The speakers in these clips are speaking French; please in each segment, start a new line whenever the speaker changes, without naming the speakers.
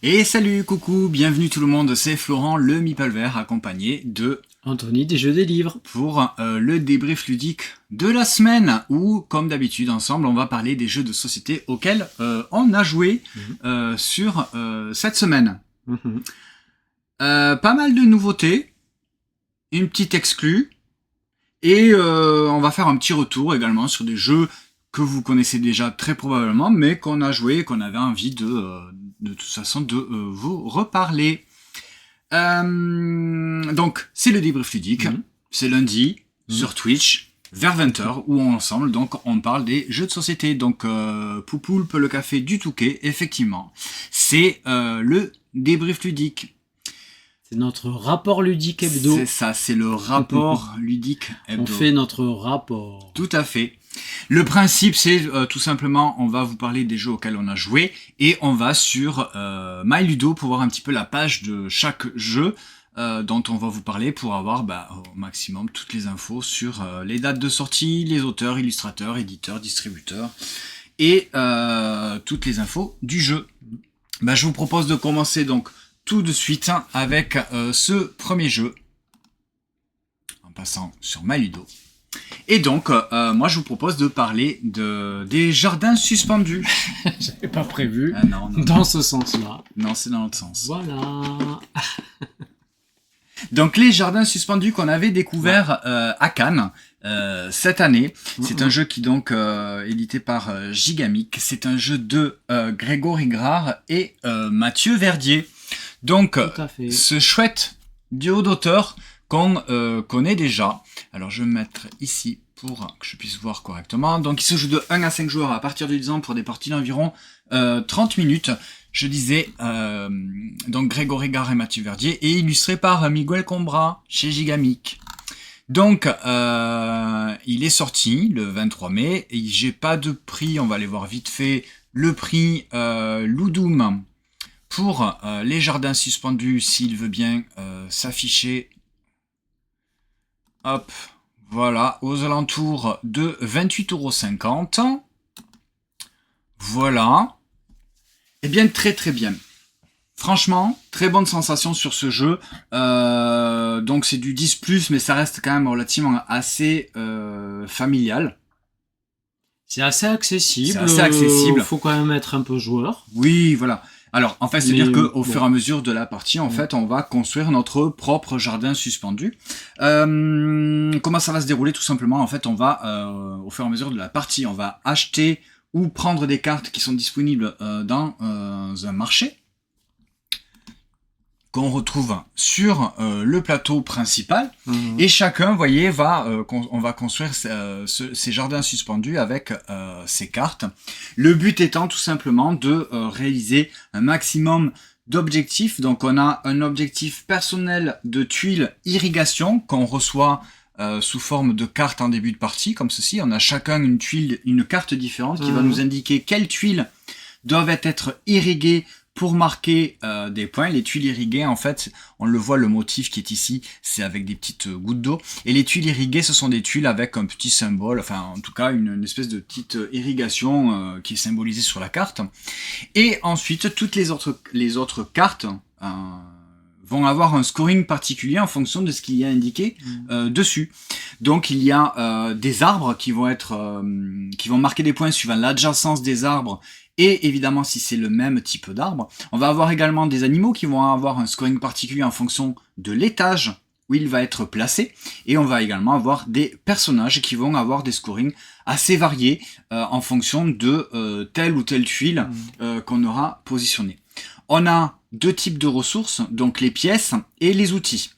Et salut, coucou, bienvenue tout le monde, c'est Florent le Meeple Vert accompagné de
Anthony des Jeux des Livres.
pour le débrief ludique de la semaine où, comme d'habitude, ensemble, on va parler des jeux de société auxquels on a joué sur cette semaine. Pas mal de nouveautés, une petite exclue, et on va faire un petit retour également sur des jeux que vous connaissez déjà très probablement, mais qu'on a joué et qu'on avait envie de toute façon de vous reparler. Donc, c'est le débrief ludique, c'est lundi, sur Twitch, vers 20h, où ensemble, donc, on parle des jeux de société. Donc, Poupoulpe, le café du Touquet, effectivement, c'est le débrief ludique.
C'est notre rapport ludique hebdo.
C'est ça, c'est le rapport ludique hebdo.
On fait notre rapport.
Tout à fait. Le principe, c'est tout simplement, on va vous parler des jeux auxquels on a joué et on va sur MyLudo pour voir un petit peu la page de chaque jeu dont on va vous parler pour avoir au maximum toutes les infos sur les dates de sortie, les auteurs, illustrateurs, éditeurs, distributeurs et toutes les infos du jeu. Je vous propose de commencer donc tout de suite avec ce premier jeu en passant sur MyLudo. Et donc, moi, je vous propose de parler des jardins suspendus.
J'avais pas prévu.
Non.
Dans ce sens-là.
Non, c'est dans l'autre sens.
Voilà.
Donc, les jardins suspendus qu'on avait découverts à Cannes cette année. C'est un jeu qui donc édité par Gigamic. C'est un jeu de Grégory Grard et Mathieu Verdier. Donc, ce chouette duo d'auteurs qu'on connaît déjà. Alors, je vais me mettre ici pour que je puisse voir correctement. Donc, il se joue de 1 à 5 joueurs à partir de 10 ans pour des parties d'environ 30 minutes. Je disais, donc Grégory Grard et Mathieu Verdier, et illustré par Miguel Combra chez Gigamic. Donc, il est sorti le 23 mai, et j'ai pas de prix, on va aller voir vite fait, le prix Ludum pour les jardins suspendus, s'il veut bien s'afficher. Hop, voilà, aux alentours de 28,50 €. Voilà. Eh bien, très très bien. Franchement, très bonne sensation sur ce jeu. Donc c'est du 10+, mais ça reste quand même relativement assez familial.
C'est assez accessible.
C'est assez accessible.
Faut quand même être un peu joueur.
Oui, voilà. Alors, en fait, c'est-à-dire qu'au fur et à mesure de la partie, en fait, on va construire notre propre jardin suspendu. Comment ça va se dérouler? Tout simplement, en fait, on va, au fur et à mesure de la partie, on va acheter ou prendre des cartes qui sont disponibles dans un marché qu'on retrouve sur le plateau principal. Et chacun, vous voyez, on va construire ces jardins suspendus avec ces cartes. Le but étant tout simplement de réaliser un maximum d'objectifs. Donc on a un objectif personnel de tuiles irrigation qu'on reçoit sous forme de cartes en début de partie, comme ceci. On a chacun une carte différente qui va nous indiquer quelles tuiles doivent être irriguées pour marquer des points. Les tuiles irriguées, en fait, on le voit, le motif qui est ici, c'est avec des petites gouttes d'eau. Et les tuiles irriguées, ce sont des tuiles avec un petit symbole, enfin en tout cas une espèce de petite irrigation qui est symbolisée sur la carte. Et ensuite, toutes les autres cartes vont avoir un scoring particulier en fonction de ce qu'il y a indiqué dessus. Donc il y a des arbres qui vont marquer des points suivant l'adjacence des arbres. Et évidemment, si c'est le même type d'arbre, on va avoir également des animaux qui vont avoir un scoring particulier en fonction de l'étage où il va être placé. Et on va également avoir des personnages qui vont avoir des scorings assez variés en fonction de telle ou telle tuile qu'on aura positionnée. On a deux types de ressources, donc les pièces et les outils.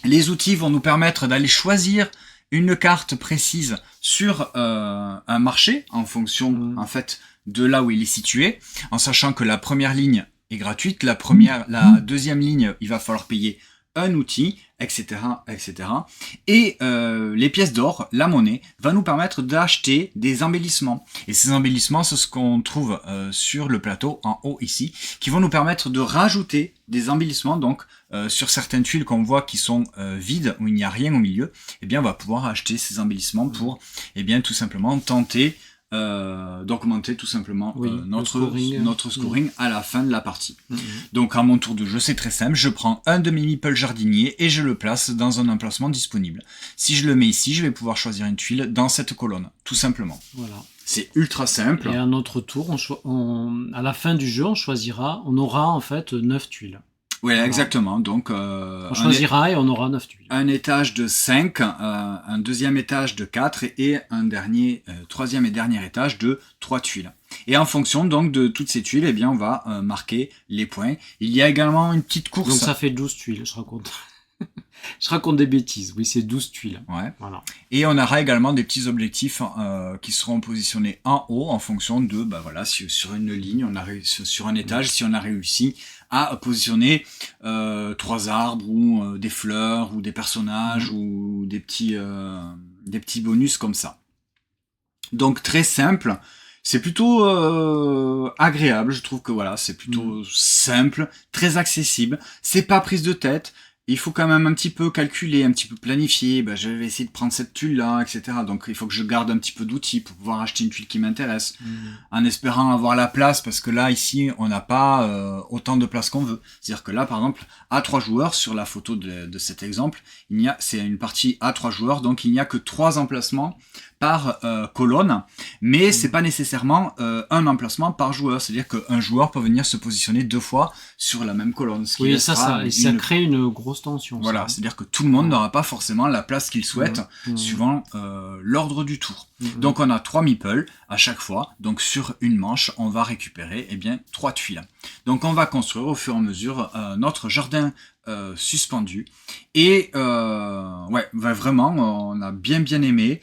Les outils vont nous permettre d'aller choisir une carte précise sur un marché en fonction en fait de là où il est situé, en sachant que la première ligne est gratuite, la deuxième ligne, il va falloir payer un outil, etc., etc. Et les pièces d'or, la monnaie, va nous permettre d'acheter des embellissements. Et ces embellissements, c'est ce qu'on trouve sur le plateau en haut ici, qui vont nous permettre de rajouter des embellissements. Donc, sur certaines tuiles qu'on voit qui sont vides, où il n'y a rien au milieu, eh bien, on va pouvoir acheter ces embellissements pour, eh bien, tout simplement tenter d'augmenter tout simplement
Oui,
notre scoring à la fin de la partie.
Mhm.
Donc à mon tour de jeu, c'est très simple, je prends un de mes meeples jardiniers et je le place dans un emplacement disponible. Si je le mets ici, je vais pouvoir choisir une tuile dans cette colonne, tout simplement.
Voilà.
C'est ultra simple.
Et à notre tour, à la fin du jeu, on aura en fait 9 tuiles.
Oui,
Voilà.
exactement. Donc,
On choisira et on aura 9 tuiles.
un étage de 5, un deuxième étage de 4 et un troisième et dernier étage de 3 tuiles. Et en fonction donc de toutes ces tuiles, eh bien, on va marquer les points. Il y a également une petite course.
Donc ça fait 12 tuiles, je raconte. Je raconte des bêtises, oui, c'est 12 tuiles.
Ouais.
Voilà.
Et on aura également des petits objectifs qui seront positionnés en haut en fonction de, si sur une ligne, sur un étage, si on a réussi à positionner 3 arbres ou des fleurs ou des personnages ou des petits bonus comme ça. Donc très simple. C'est plutôt agréable, je trouve que voilà, c'est plutôt simple, très accessible, c'est pas prise de tête. Il faut quand même un petit peu calculer, un petit peu planifier, je vais essayer de prendre cette tuile-là, etc. Donc il faut que je garde un petit peu d'outils pour pouvoir acheter une tuile qui m'intéresse, en espérant avoir la place, parce que là, ici, on n'a pas autant de place qu'on veut. C'est-à-dire que là, par exemple, à 3 joueurs, sur la photo de cet exemple, c'est une partie à 3 joueurs, donc il n'y a que 3 emplacements par colonne, mais c'est pas nécessairement un emplacement par joueur, c'est-à-dire qu'un joueur peut venir se positionner 2 fois sur la même colonne. Ce qui
Oui, ça crée une grosse tension.
Voilà, c'est-à-dire que tout le monde n'aura pas forcément la place qu'il souhaite, suivant l'ordre du tour. Donc on a 3 meeples à chaque fois, donc sur une manche, on va récupérer 3 tuiles. Donc on va construire au fur et à mesure notre jardin suspendu, et vraiment on a bien aimé.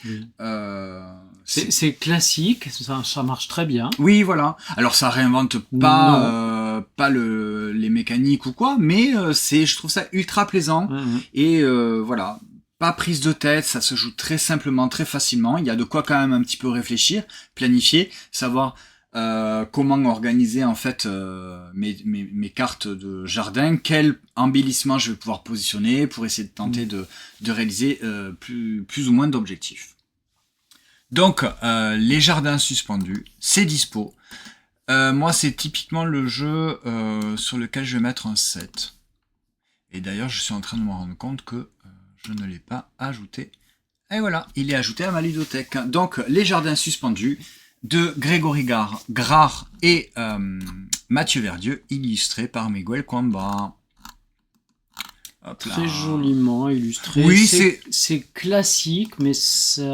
C'est classique, ça marche très bien.
Oui, voilà. Alors ça réinvente pas les mécaniques ou quoi, mais je trouve ça ultra plaisant. Et voilà, pas prise de tête, ça se joue très simplement, très facilement. Il y a de quoi quand même un petit peu réfléchir, planifier, savoir comment organiser en fait mes cartes de jardin, quel embellissement je vais pouvoir positionner pour essayer de tenter de réaliser plus ou moins d'objectifs. Donc les jardins suspendus, c'est dispo. Moi c'est typiquement le jeu sur lequel je vais mettre un 7. Et d'ailleurs je suis en train de me rendre compte que je ne l'ai pas ajouté. Et voilà, il est ajouté à ma ludothèque. Donc les jardins suspendus de Grégory Grard et Mathieu Verdieu, illustré par Miguel Coimbra.
Très joliment illustré.
Oui,
c'est classique, mais c'est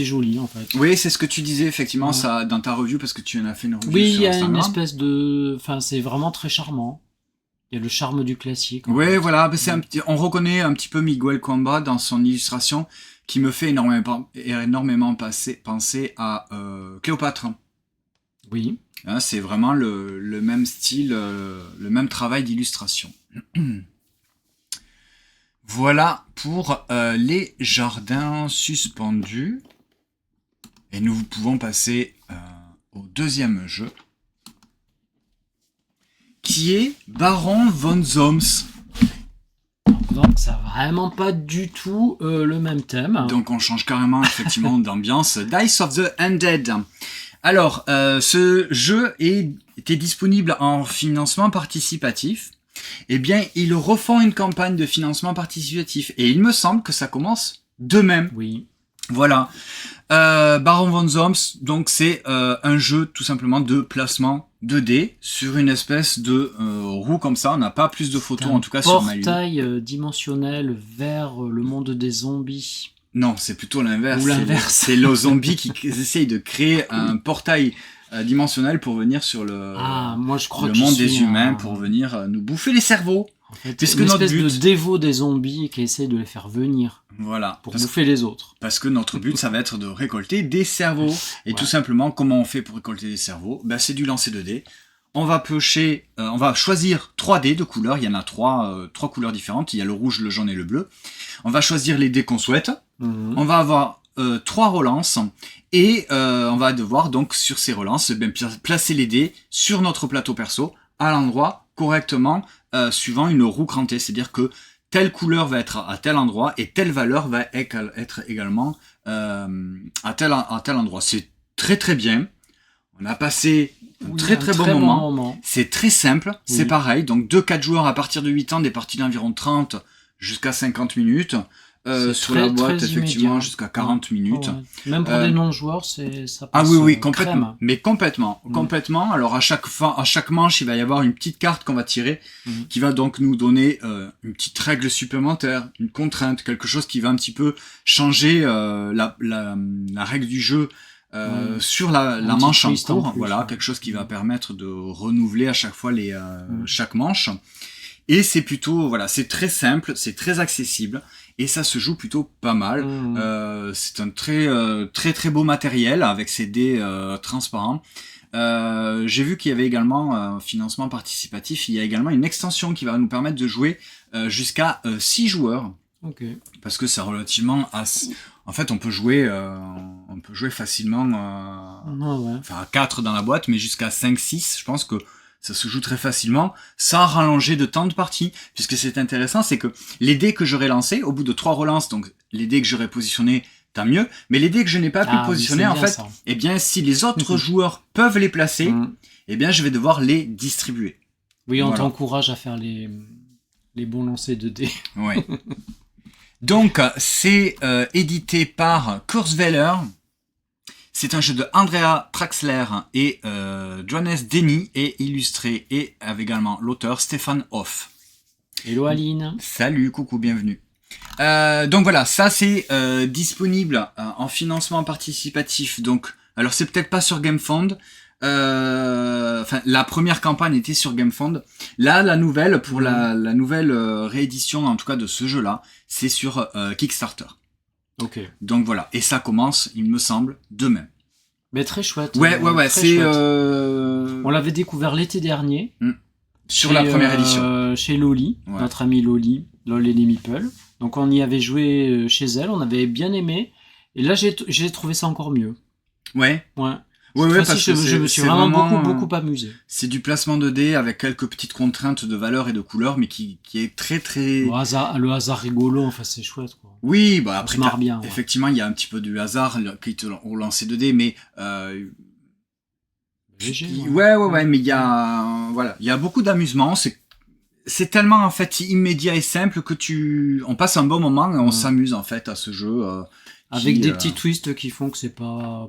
joli en fait.
Oui, c'est ce que tu disais effectivement ça dans ta review, parce que tu en as fait une review.
Oui,
sur Instagram.
Il y a une espèce de, c'est vraiment très charmant. Il y a le charme du classique.
Oui, voilà, on reconnaît un petit peu Miguel Coimbra dans son illustration, qui me fait énormément penser à Cléopâtre.
Oui.
Hein, c'est vraiment le même style, le même travail d'illustration. Voilà pour les jardins suspendus. Et nous pouvons passer au deuxième jeu, qui est Baron von Zoms.
Donc ça n'a vraiment pas du tout le même thème.
Donc on change carrément effectivement d'ambiance. Dice of the Undead. Alors, ce jeu était disponible en financement participatif. Eh bien, ils refont une campagne de financement participatif. Et il me semble que ça commence demain.
Oui.
Voilà. Baron von Zoms, donc c'est un jeu tout simplement de placement 2D sur une espèce de roue comme ça. On n'a pas plus de photos en tout cas sur ma ludo.
Portail dimensionnel vers le monde des zombies.
Non, c'est plutôt l'inverse.
Ou l'inverse.
C'est les zombies qui essayent de créer un portail dimensionnel pour venir sur le monde des humains, pour venir nous bouffer les cerveaux.
En fait, une espèce de dévot des zombies qui essaie de les faire venir.
Voilà.
Pour bouffer les autres.
Parce que notre but, ça va être de récolter des cerveaux. Et tout simplement, comment on fait pour récolter des cerveaux ? C'est du lancer de dés. On va on va choisir 3 dés de couleurs. Il y en a 3 couleurs différentes. Il y a le rouge, le jaune et le bleu. On va choisir les dés qu'on souhaite. On va avoir 3 relances. Et on va devoir donc, sur ces relances, placer les dés sur notre plateau perso, à l'endroit correctement, suivant une roue crantée. C'est-à-dire que telle couleur va être à tel endroit et telle valeur va être également à tel endroit. C'est très très bien. On a passé un très bon moment. C'est très simple, c'est pareil. Donc 2-4 joueurs à partir de 8 ans, des parties d'environ 30 jusqu'à 50 minutes. Sur la boîte, effectivement, jusqu'à 40 minutes.
Ouais. Même pour des non-joueurs, ça passe.
Ah oui, complètement.
Crème.
Mais complètement. Alors à chaque manche, il va y avoir une petite carte qu'on va tirer, qui va donc nous donner une petite règle supplémentaire, une contrainte, quelque chose qui va un petit peu changer la règle du jeu sur la manche en cours. Voilà, quelque chose qui va permettre de renouveler à chaque fois chaque manche. Et c'est plutôt, voilà, c'est très simple, c'est très accessible. Et ça se joue plutôt pas mal. C'est un très beau matériel avec ses dés transparents. J'ai vu qu'il y avait également un financement participatif. Il y a également une extension qui va nous permettre de jouer jusqu'à 6 joueurs.
Okay.
Parce que c'est relativement en fait, on peut jouer facilement enfin à 4 dans la boîte, mais jusqu'à 5-6, je pense que ça se joue très facilement, sans rallonger de temps de partie. Puisque c'est intéressant, c'est que les dés que j'aurais lancés, au bout de 3 relances, donc les dés que j'aurais positionnés, tant mieux. Mais les dés que je n'ai pas pu positionner, en fait, ça. Eh bien, si les autres joueurs peuvent les placer, eh bien, je vais devoir les distribuer.
Oui, on t'encourage à faire les bons lancers de dés.
Oui. Donc, c'est édité par Kurzweiler. C'est un jeu de Andrea Traxler et Johannes Denny et illustré et avec également l'auteur Stefan Hoff.
Hello Aline.
Salut, coucou, bienvenue. Donc voilà, ça c'est disponible en financement participatif. Donc, alors c'est peut-être pas sur GameFound. Enfin, la première campagne était sur GameFound. Là, la nouvelle pour la nouvelle réédition, en tout cas de ce jeu-là, c'est sur Kickstarter.
Ok.
Donc voilà, et ça commence, il me semble, demain.
Mais très chouette.
Ouais, c'est.
On l'avait découvert l'été dernier.
Sur la première édition.
Chez Loli, notre amie Loli, Lol et les Meeple. Donc on y avait joué chez elle, on avait bien aimé. Et là, j'ai trouvé ça encore mieux.
Ouais.
Ouais, parce que je me suis vraiment beaucoup amusé.
C'est du placement de dés avec quelques petites contraintes de valeur et de couleur, mais qui est très. Le
hasard rigolo, enfin c'est chouette quoi.
Oui, bah après,
bien,
effectivement, il y a un petit peu du hasard qui te ont lancé de dés, mais
léger.
Ouais, mais il y a beaucoup d'amusement. C'est tellement en fait immédiat et simple que on passe un bon moment et on s'amuse en fait à ce jeu.
Avec des petits twists qui font que c'est pas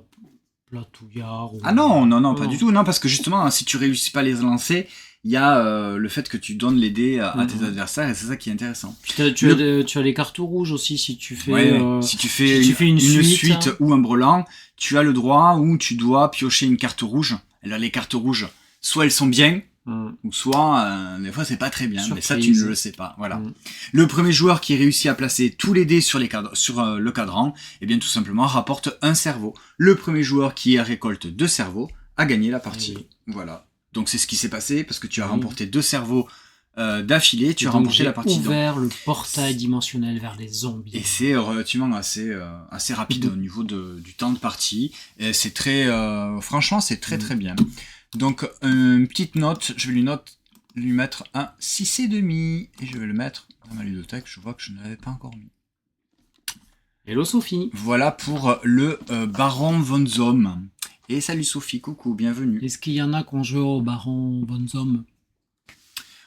platouillard.
Ah non, pas du tout. Non, parce que justement, si tu réussis pas à les lancer, il y a le fait que tu donnes les dés à tes adversaires et c'est ça qui est intéressant.
Puis tu as les cartes rouges aussi si tu fais.
Si tu fais une suite ou un brelan, tu as le droit où tu dois piocher une carte rouge. Et là, les cartes rouges, soit elles sont bien, ou soit des fois c'est pas très bien. Surprise. Mais ça tu ne le sais pas. Voilà. Le premier joueur qui réussit à placer tous les dés sur le cadran, eh bien tout simplement rapporte un cerveau. Le premier joueur qui récolte 2 cerveaux a gagné la partie. Voilà. Donc c'est ce qui s'est passé parce que tu as remporté 2 cerveaux d'affilée, tu as remporté la partie.
J'ai ouvert le portail dimensionnel vers les zombies.
Et c'est relativement assez rapide au niveau du temps de partie. Et c'est très, franchement, c'est très bien. Donc une petite note, je vais lui mettre un 6,5 et je vais le mettre dans ma ludothèque. Je vois que je ne l'avais pas encore mis.
Hello Sophie.
Voilà pour le Baron von Zoom. Et salut Sophie, coucou, bienvenue.
Est-ce qu'il y en a qu'on joue au Baron von Zoom?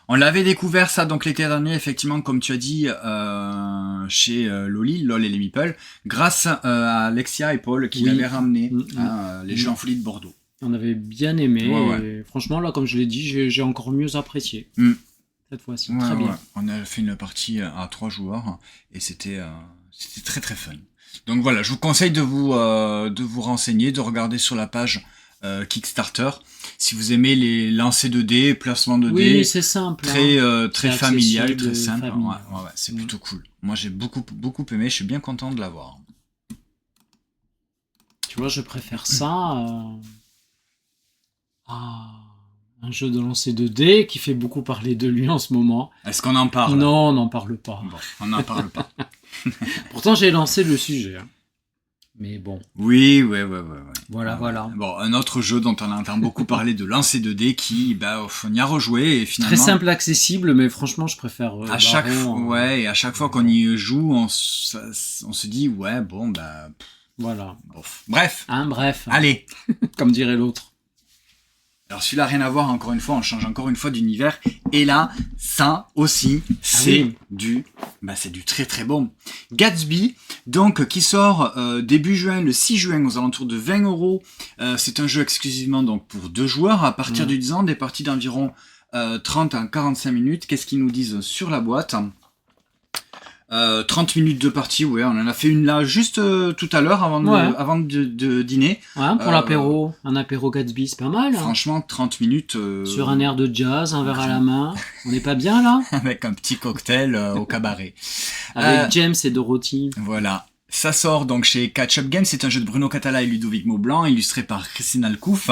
On l'avait découvert ça donc l'été dernier, effectivement, comme tu as dit, chez Loli, Lol et les Meeple, grâce à Alexia et Paul qui l'avaient ramené les jeux en folie de Bordeaux.
On avait bien aimé. Et franchement, là, comme je l'ai dit, j'ai encore mieux apprécié. Cette fois-ci, très bien.
On a fait une partie à 3 joueurs et c'était très fun. Donc voilà, je vous conseille de vous renseigner, de regarder sur la page Kickstarter. Si vous aimez les lancers de dés, placement de dés,
c'est simple,
très familial, très simple. C'est plutôt cool. Moi, j'ai beaucoup aimé. Je suis bien content de l'avoir.
Tu vois, je préfère ça à un jeu de lancer de dés qui fait beaucoup parler de lui en ce moment.
Est-ce qu'on en parle?
Non, on n'en parle pas.
Bon, on n'en parle pas.
Pourtant, j'ai lancé le sujet. Mais bon.
Oui.
Voilà.
Bon, un autre jeu dont on entend beaucoup parler de lancer de dés qui, on y a rejoué et finalement.
Très simple, accessible, mais franchement, je préfère.
À chaque fois qu'on y joue, on se dit,
Voilà.
Bref.
Bref.
Allez.
Comme dirait l'autre.
Alors celui-là, rien à voir, encore une fois, on change encore une fois d'univers. Et là, ça aussi, c'est c'est du très très bon. Gatsby, donc, qui sort début juin, le 6 juin, aux alentours de 20 €. C'est un jeu exclusivement donc pour 2 joueurs, à partir du 10 ans, des parties d'environ 30 à 45 minutes. Qu'est-ce qu'ils nous disent sur la boîte ? 30 minutes de partie, ouais, on en a fait une là juste tout à l'heure avant de dîner.
Ouais, pour l'apéro, un apéro Gatsby, c'est pas mal.
Franchement, 30 minutes.
Sur un air de jazz, un verre à la main. On n'est pas bien là ?
Avec un petit cocktail au cabaret.
Avec James et Dorothy.
Voilà. Ça sort donc chez Catch Up Games, c'est un jeu de Bruno Catala et Ludovic Maublanc, illustré par Christine Alcouf.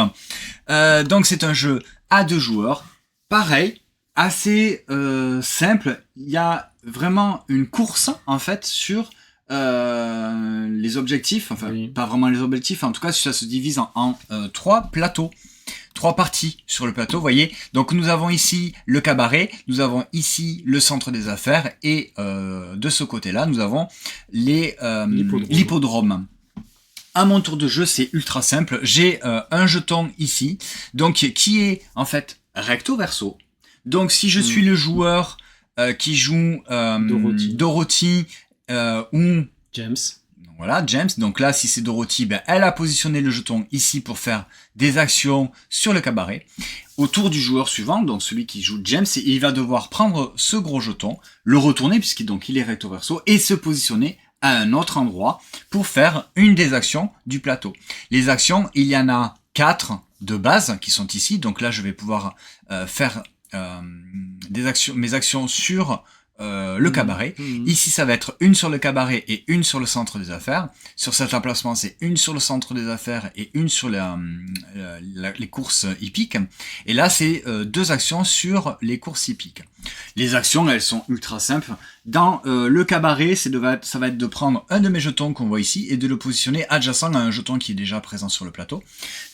Donc c'est un jeu à 2 joueurs. Pareil, assez simple. Il y a vraiment une course en fait sur les objectifs, pas vraiment les objectifs, en tout cas ça se divise en 3 plateaux, 3 parties sur le plateau, vous voyez. Donc nous avons ici le cabaret, nous avons ici le centre des affaires et de ce côté-là nous avons l'hippodrome. À mon tour de jeu, c'est ultra simple. J'ai un jeton ici, donc qui est en fait recto verso. Donc si je suis le joueur qui joue Dorothy ou
James.
Voilà, James. Donc là, si c'est Dorothy, elle a positionné le jeton ici pour faire des actions sur le cabaret. Au tour du joueur suivant, donc celui qui joue James, il va devoir prendre ce gros jeton, le retourner puisqu'il est recto verso et se positionner à un autre endroit pour faire une des actions du plateau. Les actions, il y en a 4 de base qui sont ici. Donc là, je vais pouvoir faire mes actions sur le cabaret. Ici, ça va être une sur le cabaret et une sur le centre des affaires. Sur cet emplacement, c'est une sur le centre des affaires et une sur les courses hippiques. Et là, c'est 2 actions sur les courses hippiques. Les actions, elles sont ultra simples. Dans le cabaret, ça va être de prendre un de mes jetons qu'on voit ici et de le positionner adjacent à un jeton qui est déjà présent sur le plateau.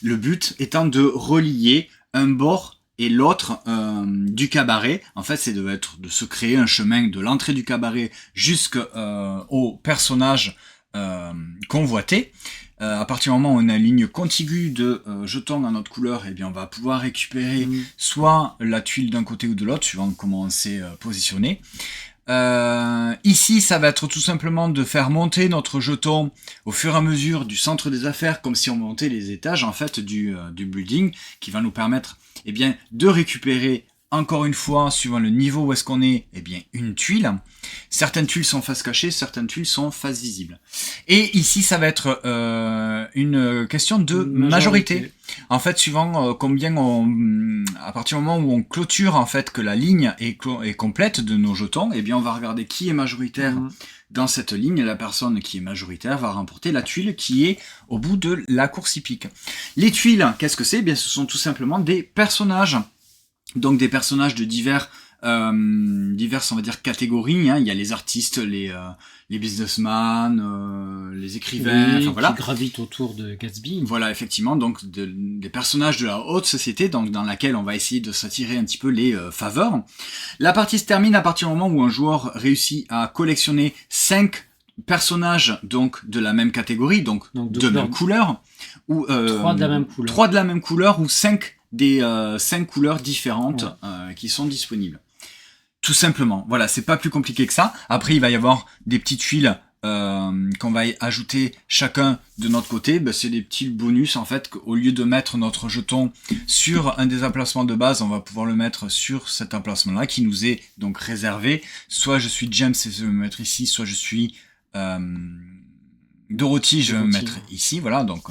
Le but étant de relier un bord et l'autre du cabaret. En fait, c'est de se créer un chemin de l'entrée du cabaret jusqu'au personnage convoité. À partir du moment où on a une ligne contiguë de jetons à notre couleur, eh bien on va pouvoir récupérer soit la tuile d'un côté ou de l'autre, suivant comment on s'est positionné. Ici, ça va être tout simplement de faire monter notre jeton au fur et à mesure du centre des affaires, comme si on montait les étages en fait du building, qui va nous permettre de récupérer encore une fois, suivant le niveau où est-ce qu'on est, une tuile. Certaines tuiles sont face cachée, certaines tuiles sont face visible. Et ici, ça va être une question de majorité. En fait, suivant combien à partir du moment où on clôture en fait que la ligne est complète de nos jetons, on va regarder qui est majoritaire dans cette ligne. La personne qui est majoritaire va remporter la tuile qui est au bout de la course hippique. Les tuiles, qu'est-ce que c'est ? Ce sont tout simplement des personnages. Donc des personnages de diverses, on va dire, catégories. Il y a les artistes, les businessmen, les écrivains,
qui gravitent autour de Gatsby.
Voilà, effectivement, donc des personnages de la haute société, donc dans laquelle on va essayer de s'attirer un petit peu les faveurs. La partie se termine à partir du moment où un joueur réussit à collectionner 5 personnages donc de la même catégorie, donc de même couleur, ou
3 de la même couleur.
3 de la même couleur ou 5 des 5 couleurs différentes qui sont disponibles. Tout simplement. Voilà, c'est pas plus compliqué que ça. Après, il va y avoir des petites tuiles qu'on va ajouter chacun de notre côté. C'est des petits bonus en fait. Au lieu de mettre notre jeton sur un des emplacements de base, on va pouvoir le mettre sur cet emplacement-là qui nous est donc réservé. Soit je suis James et je vais me mettre ici, soit je suis Dorothy, je vais me mettre ici. Voilà, donc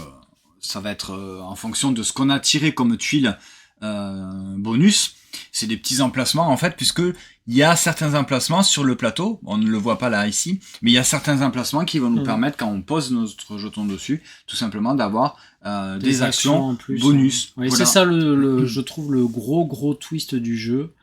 ça va être en fonction de ce qu'on a tiré comme tuile bonus. C'est des petits emplacements en fait, puisque il y a certains emplacements sur le plateau, on ne le voit pas là ici, mais il y a certains emplacements qui vont nous permettre, quand on pose notre jeton dessus, tout simplement d'avoir des actions en plus, bonus.
Oui, voilà. C'est ça je trouve le gros twist du jeu.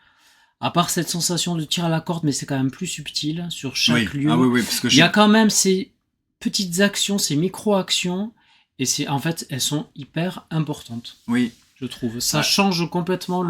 À part cette sensation de tir à la corde, mais c'est quand même plus subtil sur chaque lieu.
Parce que
il y a quand même ces petites actions, ces micro-actions. Et en fait, elles sont hyper importantes.
Oui.
Je trouve. Ça change complètement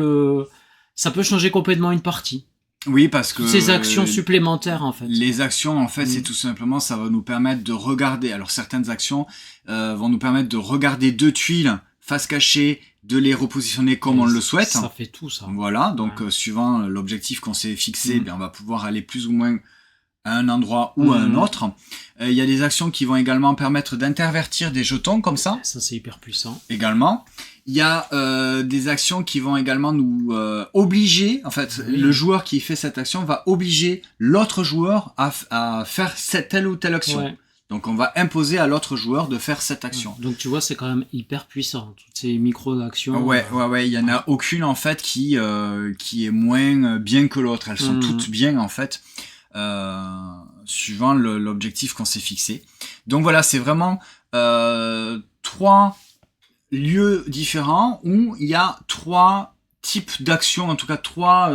ça peut changer complètement une partie.
Oui, parce que
toutes ces actions supplémentaires en fait.
les actions, en fait, c'est tout simplement, ça va nous permettre de regarder. Alors, certaines actions vont nous permettre de regarder 2 tuiles face cachée, de les repositionner comme on le souhaite.
Ça fait tout ça.
Voilà, donc suivant l'objectif qu'on s'est fixé, bien, on va pouvoir aller plus ou moins à un endroit ou à un autre. Il y a des actions qui vont également permettre d'intervertir des jetons comme ça.
Ça, c'est hyper puissant.
Également. Il y a des actions qui vont également nous obliger, en fait, le joueur qui fait cette action va obliger l'autre joueur à faire telle ou telle action.
Ouais.
Donc on va imposer à l'autre joueur de faire cette action.
Donc tu vois, c'est quand même hyper puissant, toutes ces micro-actions.
Ouais, il y en a aucune en fait qui est moins bien que l'autre. Elles sont toutes bien en fait, suivant l'objectif qu'on s'est fixé. Donc voilà, c'est vraiment 3 lieux différents où il y a 3 types d'actions, en tout cas 3...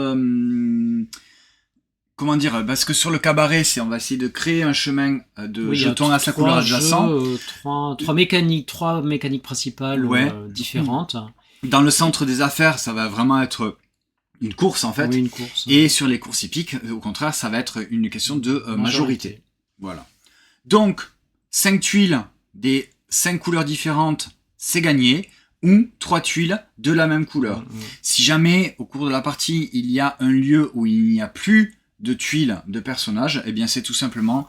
comment dire, parce que sur le cabaret, on va essayer de créer un chemin de jetons à sa couleur adjacente.
3 mécaniques principales différentes.
Dans le centre des affaires, ça va vraiment être une course en fait.
Oui, une course.
Et sur les courses hippiques, au contraire, ça va être une question de majorité. Voilà. Donc, 5 tuiles des 5 couleurs différentes, c'est gagné. Ou 3 tuiles de la même couleur. Si jamais, au cours de la partie, il y a un lieu où il n'y a plus de tuiles de personnages, eh bien c'est tout simplement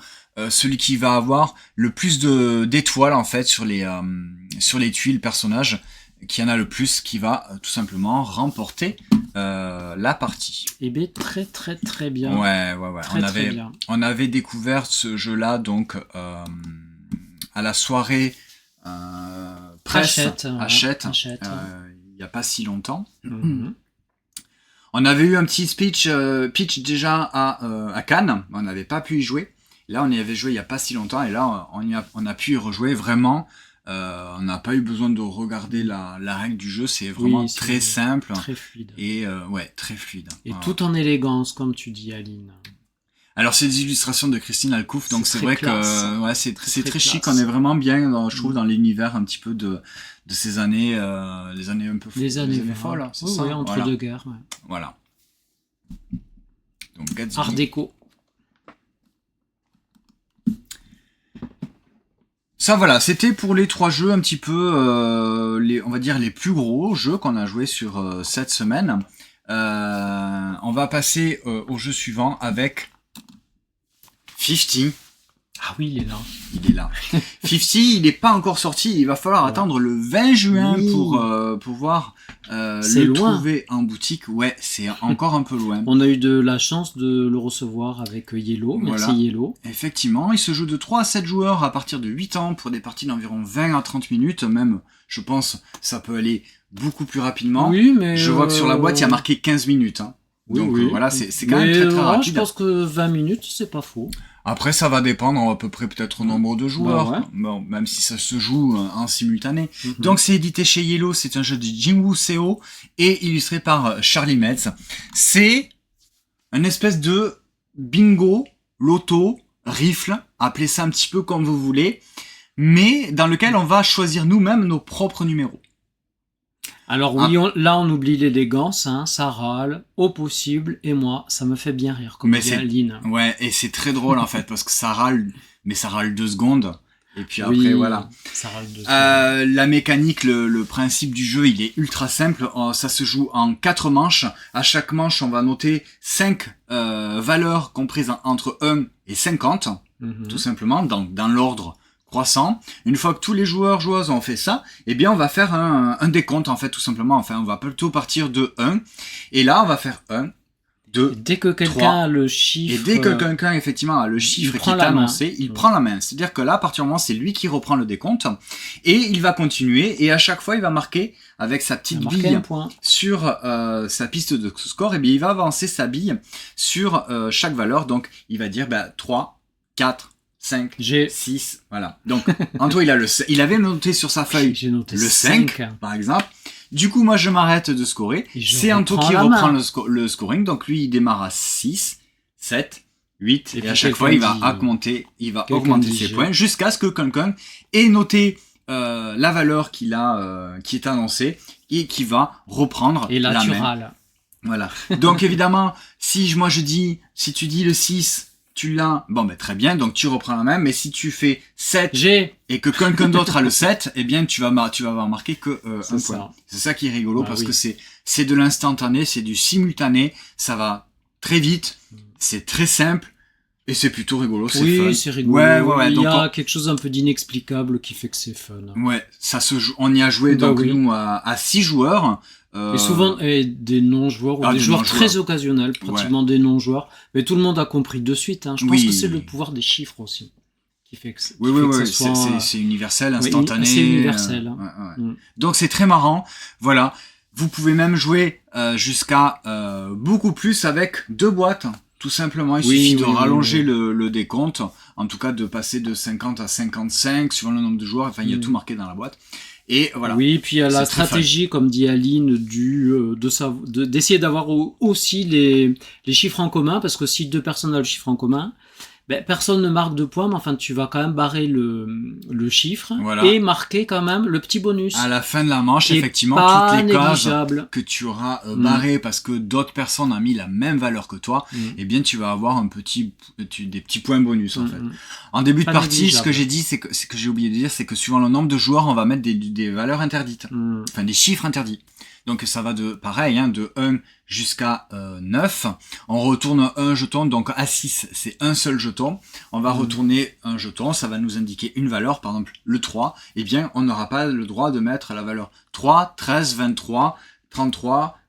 celui qui va avoir le plus d'étoiles en fait sur les tuiles personnages, qui en a le plus, qui va tout simplement remporter la partie.
Eh bien très très très bien.
Ouais.
Très
On avait découvert ce jeu-là donc à la soirée presse Hachette, il n'y a pas si longtemps. On avait eu un petit pitch déjà à Cannes, on n'avait pas pu y jouer. Là, on y avait joué il n'y a pas si longtemps, et là, on a pu y rejouer vraiment. On n'a pas eu besoin de regarder la règle du jeu, c'est vraiment très simple.
Très fluide.
Et très fluide.
Et tout en élégance, comme tu dis, Aline.
Alors, c'est des illustrations de Christine Alcouf, donc c'est vrai
classe.
que c'est très chic. On est vraiment bien, je trouve, dans l'univers un petit peu de ces années, les années un peu
les années
folles.
C'est ça, entre deux guerres. Ouais.
Voilà. Donc, Gatsby.
Art déco.
Ça voilà, c'était pour les 3 jeux un petit peu, on va dire les plus gros jeux qu'on a joués sur cette semaine. On va passer au jeu suivant avec 50.
Ah oui, il est là.
Il est là. 50, il n'est pas encore sorti. Il va falloir attendre le 20 juin pour pouvoir le trouver en boutique. Ouais, c'est encore un peu loin.
On a eu de la chance de le recevoir avec Yellow. Merci Yellow.
Effectivement, il se joue de 3 à 7 joueurs à partir de 8 ans pour des parties d'environ 20 à 30 minutes. Même, je pense, ça peut aller beaucoup plus rapidement.
Oui, mais
je vois que sur la boîte, il y a marqué 15 minutes. Hein. Donc voilà, c'est quand même très très rapide.
Je pense que 20 minutes, c'est pas faux.
Après, ça va dépendre à peu près peut-être au nombre de joueurs. Bon, même si ça se joue en simultané. Donc, c'est édité chez Yellow. C'est un jeu de Jinwoo Seo et illustré par Charlie Metz. C'est une espèce de bingo, loto, rifle, appelez ça un petit peu comme vous voulez, mais dans lequel on va choisir nous-mêmes nos propres numéros.
Alors oui, là on oublie l'élégance, hein, ça râle au possible, et moi ça me fait bien rire, comme dit Aline.
Ouais, et c'est très drôle en fait, parce que ça râle, mais ça râle 2 secondes, et puis après voilà.
Ça râle 2 secondes.
La mécanique, le principe du jeu, il est ultra simple, ça se joue en 4 manches, à chaque manche on va noter 5 valeurs comprises entre 1 et 50, tout simplement, dans l'ordre croissant. Une fois que tous les joueuses ont fait ça, eh bien on va faire un décompte en fait tout simplement. Enfin, on va plutôt partir de 1 et là on va faire 1, 2,
dès que quelqu'un a le chiffre,
et dès que quelqu'un effectivement a le chiffre qui est annoncé, il prend la main. C'est-à-dire que là, à partir du moment, c'est lui qui reprend le décompte et il va continuer et à chaque fois il va marquer avec sa petite bille sur sa piste de score, et bien il va avancer sa bille sur chaque valeur. Donc il va dire 3, 4, 5, 6, voilà. Donc, Anto, il avait noté sur sa feuille le 5, par exemple. Du coup, moi, je m'arrête de scorer. C'est Anto qui reprend le scoring. Donc, lui, il démarre à 6, 7, 8. Et à chaque fois, il va augmenter ses points jusqu'à ce que quelqu'un ait noté la valeur qui est annoncée et qui va reprendre
et
la
latéral.
main. Voilà. Donc évidemment, moi je dis, si tu dis le 6, tu l'as, bon ben très bien, donc tu reprends la même, mais si tu fais 7 et que quelqu'un d'autre a le 7, eh bien tu vas avoir marqué que un point. C'est ça qui est rigolo, parce que c'est de l'instantané, c'est du simultané, ça va très vite, c'est très simple, et c'est plutôt rigolo, c'est fun.
Oui, c'est rigolo.
Ouais,
il y a quelque chose un peu d'inexplicable qui fait que c'est fun.
Ouais, ça se joue, on y a joué nous à 6 joueurs.
Et souvent des non-joueurs ou des joueurs très occasionnels, pratiquement des non-joueurs. Mais tout le monde a compris de suite. Hein. Je pense que c'est le pouvoir des chiffres aussi qui fait que
c'est universel, instantané.
C'est universel.
Donc c'est très marrant. Voilà. Vous pouvez même jouer jusqu'à beaucoup plus avec 2 boîtes. Tout simplement, il suffit de rallonger le décompte. En tout cas, de passer de 50 à 55 suivant le nombre de joueurs. Enfin, il y a tout marqué dans la boîte. Et voilà.
Oui, puis il y a la stratégie, comme dit Aline, d'essayer d'avoir aussi les chiffres en commun, parce que si 2 personnes ont le chiffre en commun, personne ne marque de points, mais enfin tu vas quand même barrer le chiffre et marquer quand même le petit bonus.
À la fin de la manche, effectivement, toutes les cases que tu auras barrées parce que d'autres personnes ont mis la même valeur que toi, eh bien tu vas avoir des petits points bonus en fait. En début de partie, ce que j'ai dit, c'est que j'ai oublié de dire, c'est que suivant le nombre de joueurs, on va mettre des valeurs interdites, enfin des chiffres interdits. Donc ça va de 1 jusqu'à 9. On retourne un jeton, donc à 6, c'est un seul jeton. On va retourner un jeton, ça va nous indiquer une valeur, par exemple le 3. Eh bien, on n'aura pas le droit de mettre la valeur 3, 13, 23, 33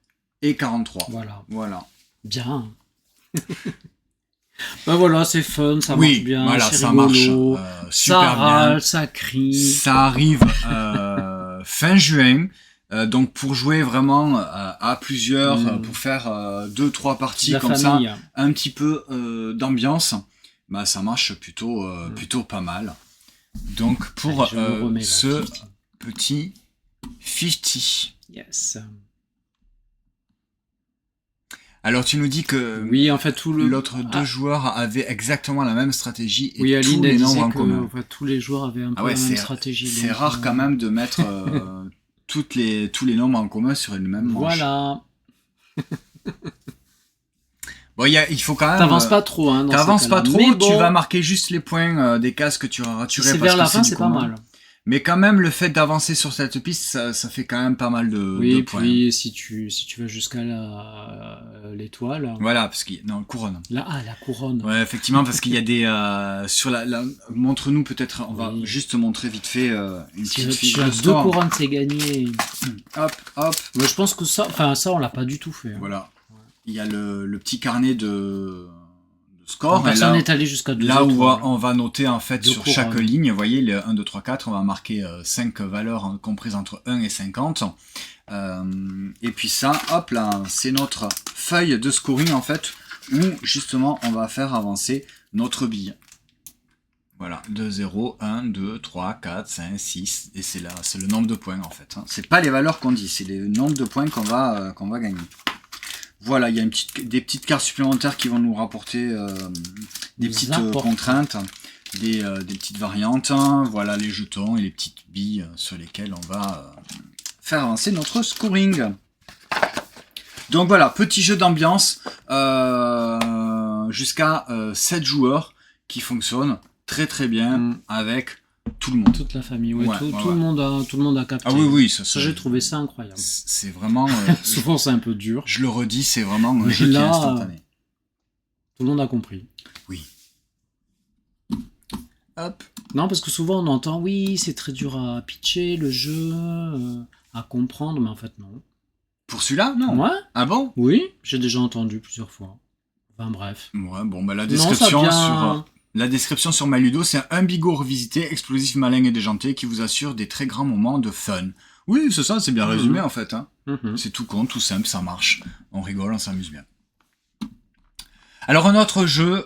et 43. Voilà.
Bien. Voilà, c'est fun, ça marche bien, c'est
ça
rigolo,
marche super
ça râle,
bien.
ça crie.
Ça arrive fin juin. Donc pour jouer vraiment à plusieurs, pour faire 2-3 parties comme famille. Ça, un petit peu d'ambiance, ça marche plutôt pas mal. Donc pour ce petit 50.
Yes.
Alors tu nous dis que
en fait
l'autre 2 joueurs avaient exactement la même stratégie et
Aline
tous les nombres en commun.
Tous les joueurs avaient un peu la même stratégie.
C'est rare quand même de mettre tous les nombres en commun sur une même manche.
Voilà.
Bon, il faut quand même...
T'avances pas trop, hein,
t'avances pas trop, tu vas marquer juste les points des cases que tu auras raturés.
C'est vers la fin, c'est pas mal.
Mais quand même, le fait d'avancer sur cette piste, ça fait quand même pas mal de points.
Oui, puis si tu vas jusqu'à l'étoile...
Voilà, parce qu'il y a... Non, couronne.
La couronne.
Ouais, effectivement, parce qu'il y a des... sur montre-nous peut-être, on va juste montrer vite fait une petite fiche de
score. 2 couronnes, c'est gagné.
Hop.
Mais je pense que ça, on l'a pas du tout fait. Hein.
Voilà. Il y a le petit carnet de score.
Personne n'est allé jusqu'à 2
là où on va noter en fait sur chaque ligne, vous voyez, le 1, 2, 3, 4, on va marquer 5 valeurs comprises entre 1 et 50. Et puis ça, hop là, c'est notre feuille de scoring en fait, où justement on va faire avancer notre bille. Voilà, 2, 0, 1, 2, 3, 4, 5, 6, et c'est là, c'est le nombre de points en fait. Hein. C'est pas les valeurs qu'on dit, c'est le nombre de points qu'on va gagner. Voilà, il y a des petites cartes supplémentaires qui vont nous rapporter des petites contraintes, des petites variantes. Voilà les jetons et les petites billes sur lesquelles on va faire avancer notre scoring. Donc voilà, petit jeu d'ambiance jusqu'à 7 joueurs qui fonctionne très très bien avec tout le monde.
Toute la famille, tout le monde a capté.
Ah oui,
ça j'ai trouvé ça incroyable.
C'est vraiment...
souvent c'est un peu dur.
Je le redis, c'est vraiment un jeu qui est instantané.
Tout le monde a compris.
Oui. Hop.
Non, parce que souvent on entend, oui, c'est très dur à pitcher, le jeu, à comprendre, mais en fait non.
Pour celui-là, non.
Ouais.
Ah bon?
Oui, j'ai déjà entendu plusieurs fois. Enfin bref.
Ouais, bon, la description La description sur MyLudo, c'est un bigot revisité, explosif, malin et déjanté qui vous assure des très grands moments de fun. Oui, c'est ça, c'est bien résumé en fait. Hein. C'est tout con, tout simple, ça marche. On rigole, on s'amuse bien. Alors un autre jeu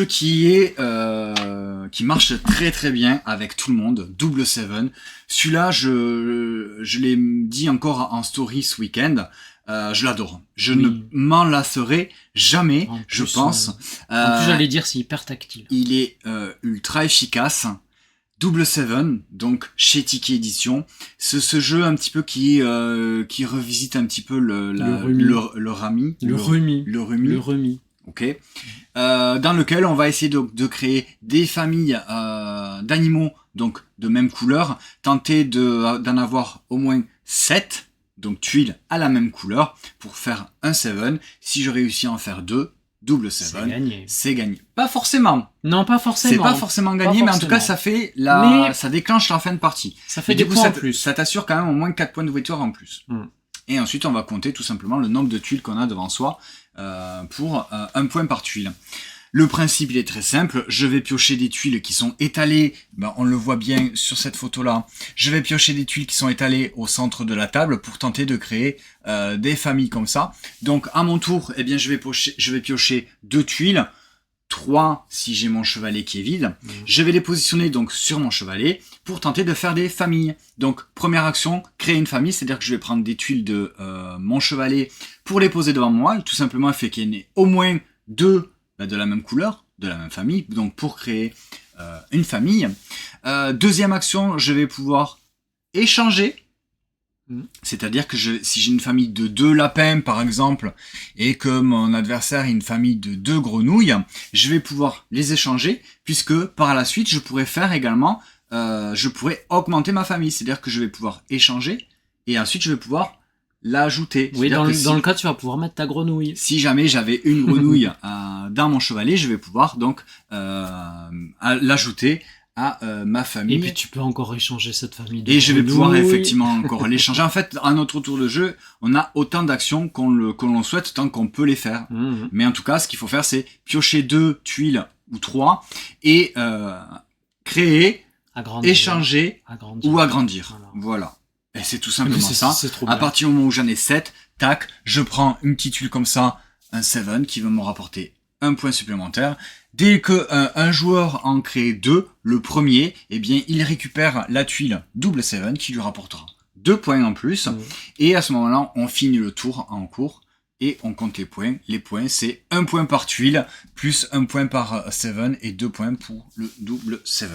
qui marche très très bien avec tout le monde, Double Seven. Celui-là, je l'ai dit encore en story ce week-end. Je l'adore. Je ne m'en lasserai jamais, pense.
En plus, j'allais dire, c'est hyper tactile.
Il est ultra efficace. Double Seven, donc chez Tiki Édition. C'est ce jeu un petit peu qui revisite un petit peu le rami.
Le rumi.
Le rumi.
Le rumi.
Ok. Dans lequel on va essayer de créer des familles d'animaux, donc de même couleur, tenter d'en avoir au moins 7, donc tuiles à la même couleur, pour faire un Seven. Si je réussis à en faire 2, double Seven, c'est gagné. Pas forcément.
Non, pas forcément.
C'est pas forcément gagné, mais en tout cas, ça fait ça déclenche la fin de partie.
Ça fait des points en plus.
Ça t'assure quand même au moins 4 points de victoire en plus. Et ensuite, on va compter tout simplement le nombre de tuiles qu'on a devant soi pour un point par tuile. Le principe, il est très simple. Je vais piocher des tuiles qui sont étalées. On le voit bien sur cette photo-là. Je vais piocher des tuiles qui sont étalées au centre de la table pour tenter de créer des familles comme ça. Donc, à mon tour, eh bien, je vais piocher 2 tuiles. 3 si j'ai mon chevalet qui est vide. Je vais les positionner donc sur mon chevalet pour tenter de faire des familles. Donc, première action, créer une famille. C'est-à-dire que je vais prendre des tuiles de mon chevalet pour les poser devant moi. Tout simplement, fait qu'il y en ait au moins 2 de la même couleur, de la même famille, donc pour créer une famille. Deuxième action, je vais pouvoir échanger, c'est-à-dire que si j'ai une famille de 2 lapins par exemple, et que mon adversaire a une famille de 2 grenouilles, je vais pouvoir les échanger, puisque par la suite je pourrais faire également, je pourrais augmenter ma famille, c'est-à-dire que je vais pouvoir échanger, et ensuite je vais pouvoir l'ajouter.
Oui, dans le cas, tu vas pouvoir mettre ta grenouille.
Si jamais j'avais une grenouille dans mon chevalet, je vais pouvoir donc l'ajouter à ma famille.
Et puis tu peux encore échanger cette famille de
Et je vais pouvoir effectivement encore l'échanger. En fait, à notre tour de jeu, on a autant d'actions qu'on l'on souhaite tant qu'on peut les faire. Mais en tout cas, ce qu'il faut faire, c'est piocher 2 tuiles ou 3 et créer, échanger ou agrandir. Voilà. Et c'est tout simplement ça. À partir du moment où j'en ai 7, tac, je prends une petite tuile comme ça, un 7 qui va me rapporter un point supplémentaire. Dès que un joueur en crée 2, le premier, eh bien, il récupère la tuile double 7 qui lui rapportera 2 points en plus. Et à ce moment-là, on finit le tour en cours et on compte les points. Les points, c'est 1 point par tuile, plus 1 point par 7 et 2 points pour le double 7.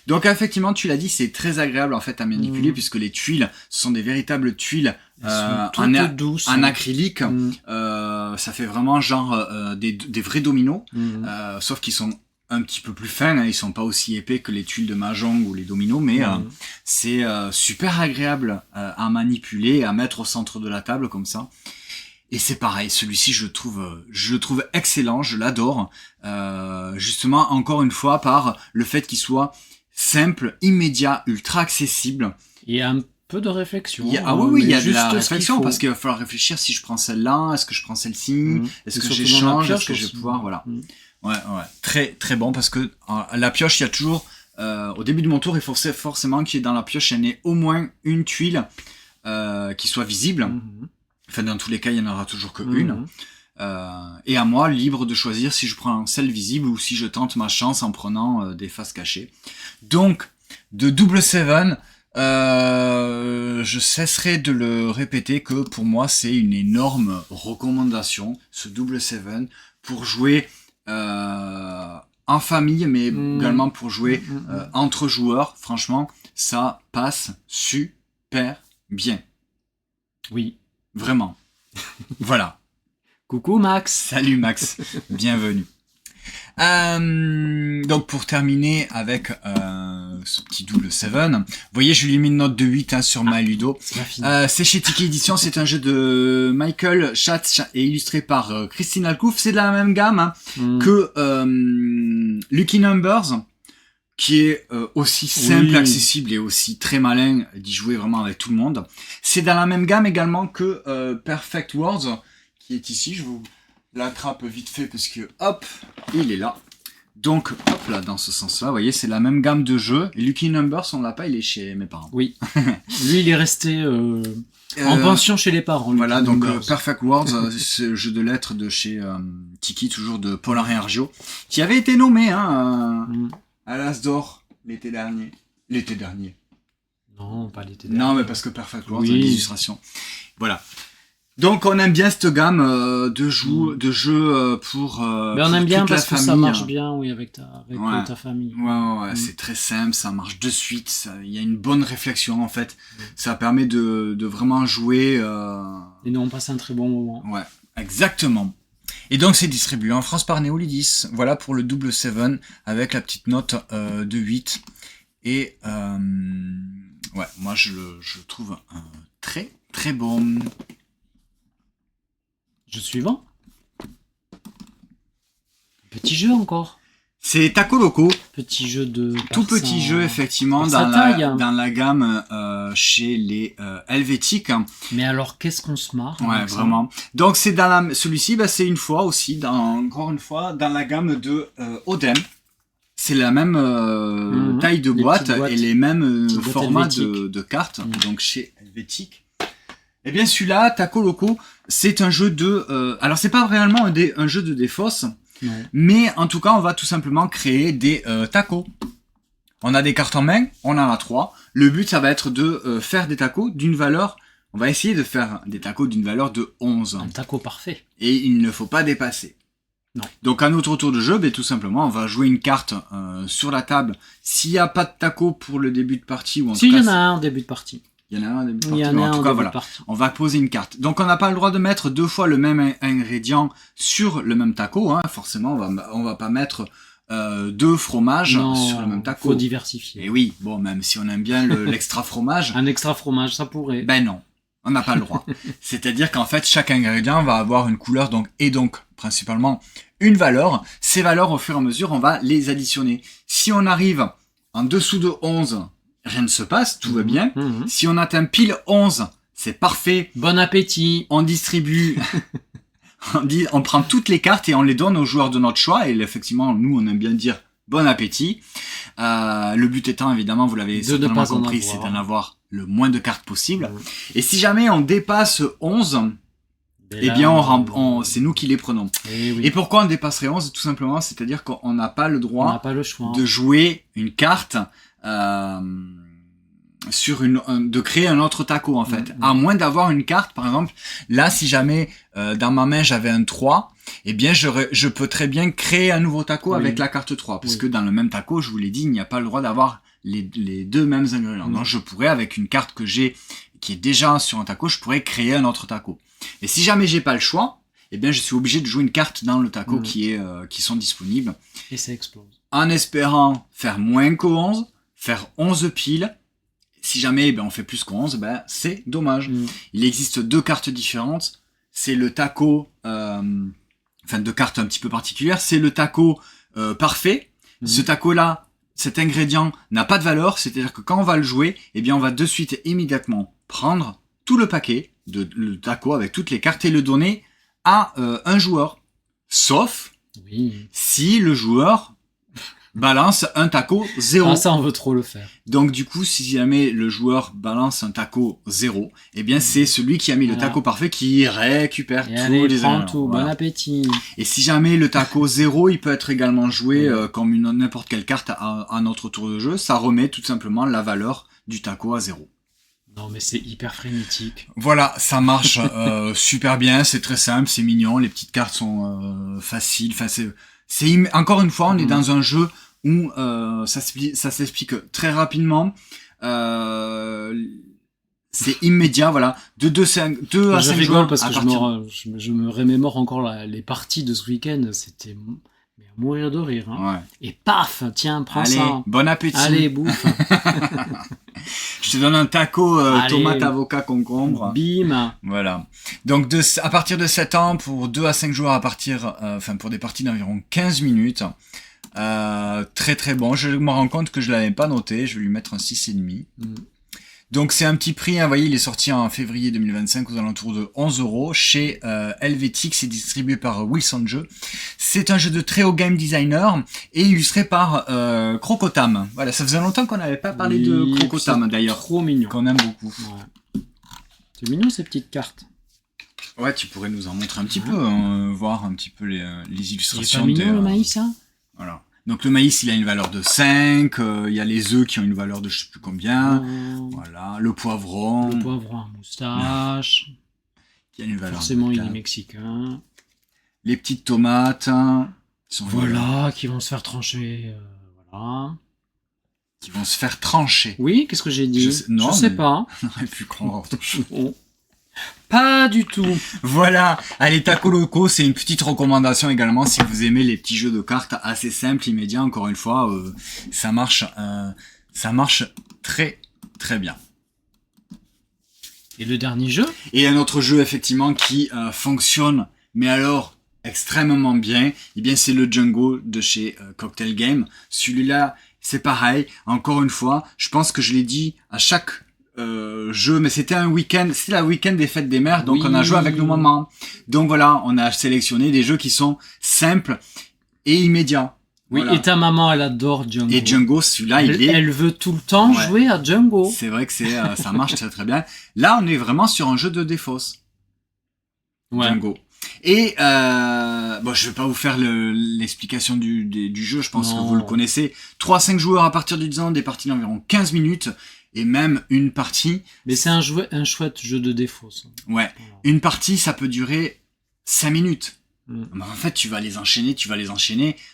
Donc effectivement, tu l'as dit, c'est très agréable en fait à manipuler puisque les tuiles ce sont des véritables tuiles en acrylique. Ça fait vraiment genre des vrais dominos, sauf qu'ils sont un petit peu plus fins. Hein, ils sont pas aussi épais que les tuiles de Mahjong ou les dominos, mais c'est super agréable à manipuler, à mettre au centre de la table comme ça. Et c'est pareil, celui-ci je le trouve excellent, je l'adore, justement encore une fois par le fait qu'il soit simple, immédiat, ultra accessible.
Il y a un peu de réflexion.
Il y a de la réflexion parce qu'il va falloir réfléchir si je prends celle-là, est-ce que je prends celle-ci, est-ce que j'échange, est-ce que je vais pouvoir, voilà. Ouais, très très bon parce que la pioche, il y a toujours, au début de mon tour, il faut forcément qu'il y ait dans la pioche, il y en ait au moins une tuile qui soit visible. Enfin, dans tous les cas, il n'y en aura toujours que une. Et à moi, libre de choisir si je prends celle visible ou si je tente ma chance en prenant des faces cachées. Donc, de double 7, je cesserai de le répéter que pour moi, c'est une énorme recommandation, ce double 7, pour jouer en famille, mais également pour jouer entre joueurs. Franchement, ça passe super bien.
Oui.
Vraiment. Voilà.
Coucou Max.
Salut Max. Bienvenue. Donc pour terminer avec ce petit double 7, vous voyez, je lui ai mis une note de 8 sur Maludo. C'est chez Tiki Édition, c'est un jeu de Michael Schatz et illustré par Christine Alcouf. C'est de la même gamme que Lucky Numbers, qui est aussi simple, accessible et aussi très malin d'y jouer vraiment avec tout le monde. C'est dans la même gamme également que Perfect Words, qui est ici. Je vous l'attrape vite fait parce que, hop, il est là. Donc, hop là, dans ce sens-là, vous voyez, c'est la même gamme de jeux. Et Lucky Numbers, on l'a pas, il est chez mes parents.
Oui. Lui, il est resté en pension chez les parents.
Voilà, donc Perfect Words, c'est le jeu de lettres de chez Tiki, toujours de Paul-Henri Argio, qui avait été nommé à l'As d'Or l'été dernier. L'été dernier.
Non, pas l'été dernier.
Non, mais parce que Perfect Words, l'illustration. Voilà. Donc on aime bien cette gamme de jeux pour
Mais on aime bien parce que ça marche bien, oui, avec ta famille.
Ouais, c'est très simple, ça marche de suite, il y a une bonne réflexion en fait. Ça permet de vraiment jouer.
Et nous on passe un très bon moment.
Ouais, exactement. Et donc c'est distribué en France par Néolydis. Voilà pour le double 7 avec la petite note de 8. Et ouais, moi je le trouve très très bon.
Jeu suivant. Petit jeu encore.
C'est Taco Loco.
Petit jeu de...
Tout petit jeu, effectivement, dans la gamme chez les Helvétiques.
Mais alors, qu'est-ce qu'on se marre.
Ouais, vraiment. Donc, c'est dans celui-ci, bah, c'est une fois aussi, encore une fois, dans la gamme de Odem. C'est la même taille de boîte et les mêmes formats de cartes. Donc, chez Helvétique. Eh bien, celui-là, Taco Loco, c'est un jeu de... alors, c'est pas réellement un jeu de défausse.
Non.
Mais en tout cas, on va tout simplement créer des tacos. On a des cartes en main, on en a 3. Le but, ça va être de faire des tacos d'une valeur... On va essayer de faire des tacos d'une valeur de 11.
Un taco parfait.
Et il ne faut pas dépasser.
Non.
Donc, à notre tour de jeu, ben, tout simplement, on va jouer une carte sur la table. S'il n'y a pas de taco pour le début de partie... ou en tout cas,
il y en a un en début de partie.
Il y en a un en début de partie. En tout cas, voilà. On va poser une carte. Donc, on n'a pas le droit de mettre 2 fois le même ingrédient sur le même taco. Hein. Forcément, on va pas mettre 2 fromages sur le même taco.
Faut diversifier.
Et oui, bon, même si on aime bien l'extra fromage.
Un extra fromage, ça pourrait.
Ben non, on n'a pas le droit. C'est-à-dire qu'en fait, chaque ingrédient va avoir une couleur et donc principalement une valeur. Ces valeurs, au fur et à mesure, on va les additionner. Si on arrive en dessous de 11... rien ne se passe, tout va bien. Si on atteint pile 11, c'est parfait.
Bon appétit.
On distribue, on prend toutes les cartes et on les donne aux joueurs de notre choix. Et effectivement, nous, on aime bien dire bon appétit. Le but étant, évidemment, vous l'avez certainement compris, c'est d'en avoir le moins de cartes possible. Et si jamais on dépasse 11... eh bien, c'est nous qui les prenons. Et pourquoi on dépasserait 11? Tout simplement, c'est-à-dire qu'on n'a pas le droit de jouer une carte... de créer un autre taco en fait, à moins d'avoir une carte. Par exemple, là, si jamais dans ma main j'avais un 3, eh bien je peux très bien créer un nouveau taco avec la carte 3, parce que dans le même taco, je vous l'ai dit, il n'y a pas le droit d'avoir les deux mêmes ingrédients. Donc je pourrais, avec une carte que j'ai qui est déjà sur un taco, je pourrais créer un autre taco. Et si jamais j'ai pas le choix, eh bien je suis obligé de jouer une carte dans le taco qui sont disponibles.
Et ça explose.
En espérant faire moins que 11, faire 11 piles. Si jamais on fait plus qu'11, c'est dommage. Il existe 2 cartes différentes. C'est le taco, enfin 2 cartes un petit peu particulières. C'est le taco parfait. Ce taco-là, cet ingrédient n'a pas de valeur. C'est-à-dire que quand on va le jouer, eh bien on va de suite immédiatement prendre tout le paquet de le taco avec toutes les cartes et le donner à un joueur. Sauf si le joueur balance un taco 0.
Ah, ça, on veut trop le faire.
Donc, du coup, si jamais le joueur balance un taco 0, eh bien, c'est celui qui a mis le taco parfait qui récupère tous les ingrédients.
Tout. Bon appétit.
Et si jamais le taco 0, il peut être également joué comme n'importe quelle carte à notre tour de jeu, ça remet tout simplement la valeur du taco à 0.
Non, mais c'est hyper frénétique.
Voilà, ça marche super bien, c'est très simple, c'est mignon, les petites cartes sont faciles, enfin, encore une fois, on est dans un jeu où ça s'explique très rapidement. C'est immédiat, voilà. De 2 à 5 joueurs.
Je rigole parce que je me remémore encore les parties de ce week-end. C'était à mourir de rire. Hein. Ouais. Et paf, tiens, prends ça.
Allez, bon appétit.
Allez, bouffe.
Je te donne un taco tomate, avocat, concombre.
Bim.
Voilà. Donc à partir de 7 ans, pour 2 à 5 joueurs, pour des parties d'environ 15 minutes. Très très bon. Je me rends compte que je l'avais pas noté. Je vais lui mettre un 6,5. Donc c'est un petit prix, hein, vous voyez, il est sorti en février 2025 aux alentours de 11€ chez Helvétique, c'est distribué par Wilson Jeux. C'est un jeu de très haut game designer et illustré par Crocotam. Voilà, ça faisait longtemps qu'on n'avait pas parlé de Crocotam d'ailleurs.
Trop mignon.
Qu'on aime beaucoup.
Ouais. C'est mignon ces petites cartes.
Ouais, tu pourrais nous en montrer un petit peu, voir un petit peu les illustrations.
C'est pas mignon le maïs, hein.
Voilà. Donc le maïs, il a une valeur de 5, il y a les œufs qui ont une valeur de je sais plus combien, voilà, le poivron
à moustache.
qui a une valeur
Forcément,
de
il est
4.
mexicain.
Les petites tomates, hein,
Voilà, qui vont se faire trancher. Voilà.
qui vont se faire trancher.
Oui, qu'est-ce que j'ai dit?
Non,
je sais
mais-
pas.
On aurait pu croire autre chose.
Pas du tout.
Voilà, allez, Taco Loco, c'est une petite recommandation également si vous aimez les petits jeux de cartes assez simples, immédiats. Encore une fois, ça marche très très bien.
Et le dernier jeu?
Et un autre jeu effectivement qui fonctionne, mais alors extrêmement bien, eh bien c'est le Django de chez Cocktail Game. Celui-là, c'est pareil. Encore une fois, je pense que je l'ai dit à chaque jeu, mais c'était un week-end, c'était la week-end des fêtes des mères, donc
Oui.
on a joué avec nos mamans. Donc voilà, on a sélectionné des jeux qui sont simples et immédiats.
Oui,
Voilà.
et ta maman, elle adore Django.
Et Django, celui-là, il est...
Elle veut tout le temps
Ouais.
jouer à Django.
C'est vrai que ça marche très très bien. Là, on est vraiment sur un jeu de défausse.
Ouais.
Django. Et bon, je vais pas vous faire l'explication du jeu, je pense
Non.
que vous le connaissez. 3-5 joueurs à partir du 10 ans, des parties d'environ 15 minutes, et même une partie,
Mais c'est un chouette jeu de défausse.
ouais,
Voilà.
une partie, ça peut durer 5 minutes.
Mm.
Mais en fait, tu vas les enchaîner,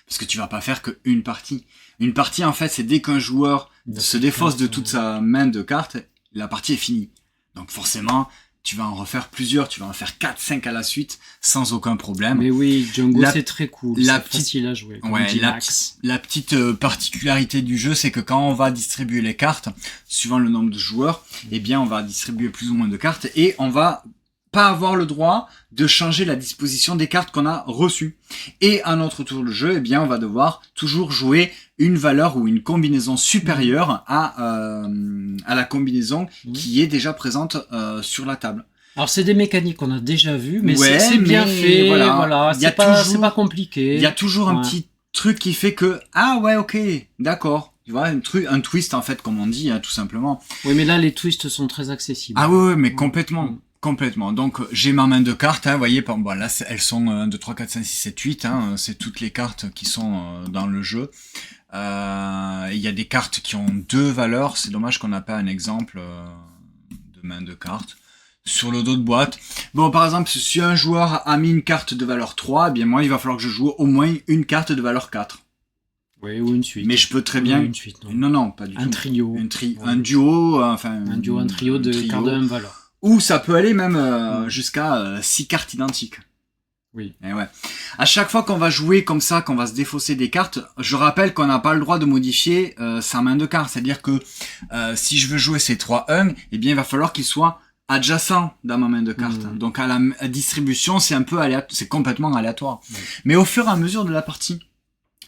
parce que tu vas pas faire qu'une partie. Une partie, en fait, c'est dès qu'un joueur se défausse de toute sa main de cartes, la partie est finie. Donc forcément, tu vas en refaire plusieurs, tu vas en faire 4, 5 à la suite, sans aucun problème.
Mais oui, Django,
La-
c'est très cool.
la
C'est
petite-
facile à jouer. Comme
Ouais,
dit
la
Max.
La petite particularité du jeu, c'est que quand on va distribuer les cartes, suivant le nombre de joueurs, eh bien, on va distribuer plus ou moins de cartes et on va pas avoir le droit de changer la disposition des cartes qu'on a reçues. Et à notre tour de jeu, eh bien, on va devoir toujours jouer une valeur ou une combinaison supérieure à la combinaison qui est déjà présente sur la table.
Alors, c'est des mécaniques qu'on a déjà vues, mais
Ouais,
c'est bien
mais
fait. Voilà,
il y a
c'est
toujours-
pas compliqué.
Il y a toujours un
Ouais.
petit truc qui fait que, ah ouais, ok, d'accord. Tu vois, un twist, en fait, comme on dit, hein, tout simplement.
Oui, mais là, les twists sont très accessibles.
Ah ouais, mais complètement.
Mm.
Complètement. Donc, j'ai ma main de cartes, hein, vous voyez, bon, là, elles sont 1, 2, 3, 4, 5, 6, 7, 8, hein, c'est toutes les cartes qui sont dans le jeu. Il y a des cartes qui ont 2 valeurs, c'est dommage qu'on n'a pas un exemple de main de cartes. Sur le dos de boîte. Bon, par exemple, si un joueur a mis une carte de valeur 3, eh bien moi, il va falloir que je joue au moins une carte de valeur 4.
Oui, ou une suite.
Mais je peux très bien...
Ou une suite, non.
Non, non, pas du
Un
tout.
trio.
Un
Ouais.
duo, enfin...
Un duo, un trio de cartes de même valeur.
Ou ça peut aller même jusqu'à 6 cartes identiques.
Oui.
Et ouais. À chaque fois qu'on va jouer comme ça, qu'on va se défausser des cartes, je rappelle qu'on n'a pas le droit de modifier sa main de cartes. C'est-à-dire que si je veux jouer ces 3-1, eh bien il va falloir qu'il soit adjacent dans ma main de cartes.
Mmh.
Donc à la distribution, c'est un peu c'est complètement aléatoire.
Mmh.
Mais au fur et à mesure de la partie,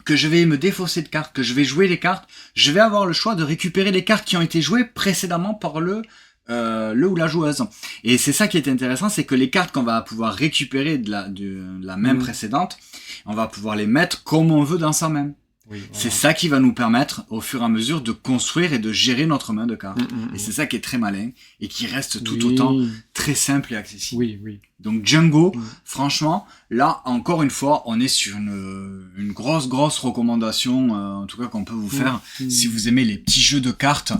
que je vais me défausser de cartes, que je vais jouer les cartes, je vais avoir le choix de récupérer les cartes qui ont été jouées précédemment par le ou la joueuse. Et c'est ça qui est intéressant, c'est que les cartes qu'on va pouvoir récupérer de la main précédente, on va pouvoir les mettre comme on veut dans sa main.
Oui, voilà.
C'est ça qui va nous permettre, au fur et à mesure, de construire et de gérer notre main de cartes. Et c'est ça qui est très malin et qui reste tout autant très simple et accessible.
Oui, oui.
Donc Django, franchement, là, encore une fois, on est sur une grosse recommandation, en tout cas qu'on peut vous faire, si vous aimez les petits jeux de cartes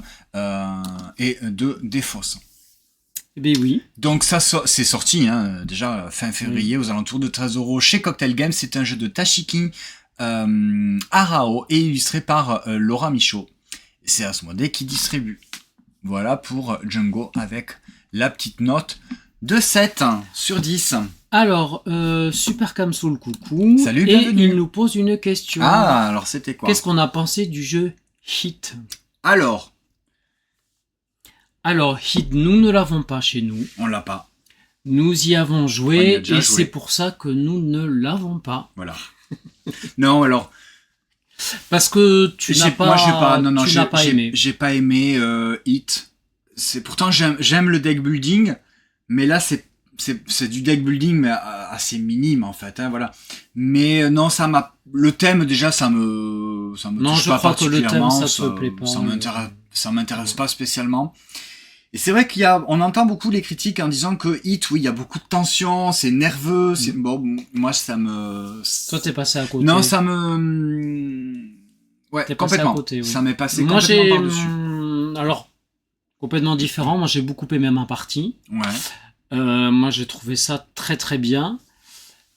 et de défausse.
Eh bien oui.
Donc ça, c'est sorti déjà fin février, aux alentours de 13 € chez Cocktail Games. C'est un jeu de Tashiki Arao et illustré par Laura Michaud. C'est Asmodée qui distribue. Voilà pour Django avec la petite note de 7 sur 10.
Alors, Super Camsoul, coucou.
Salut,
et
bienvenue.
il nous pose une question.
Ah, alors c'était quoi?
Qu'est-ce qu'on a pensé du jeu Hit?
Alors,
Hit, nous ne l'avons pas chez nous.
on l'a pas.
Nous y avons
On y
joué
a déjà
et
joué.
c'est pour ça que nous ne l'avons pas.
Voilà. Non, alors,
Parce que tu n'as
moi j'ai pas, non,
tu n'as pas aimé.
j'ai pas aimé Hit. C'est pourtant j'aime le deck building, mais là c'est du deck building mais assez minime en fait, hein, voilà. Mais non, le thème déjà ça me
Non,
touche
je
pas
crois que le thème,
particulièrement,
ça te plaît pas.
ça m'intéresse pas spécialement. Et c'est vrai on entend beaucoup les critiques en disant que Hit, oui, il y a beaucoup de tension, c'est nerveux, c'est bon, moi ça me
Toi, t'es passé à côté.
non, ça me ouais,
T'es passé
complètement.
à côté, oui.
Ça m'est passé
Moi,
complètement
j'ai
par-dessus.
alors complètement différent. Moi, j'ai beaucoup aimé ma partie.
Ouais.
Moi, j'ai trouvé ça très très bien.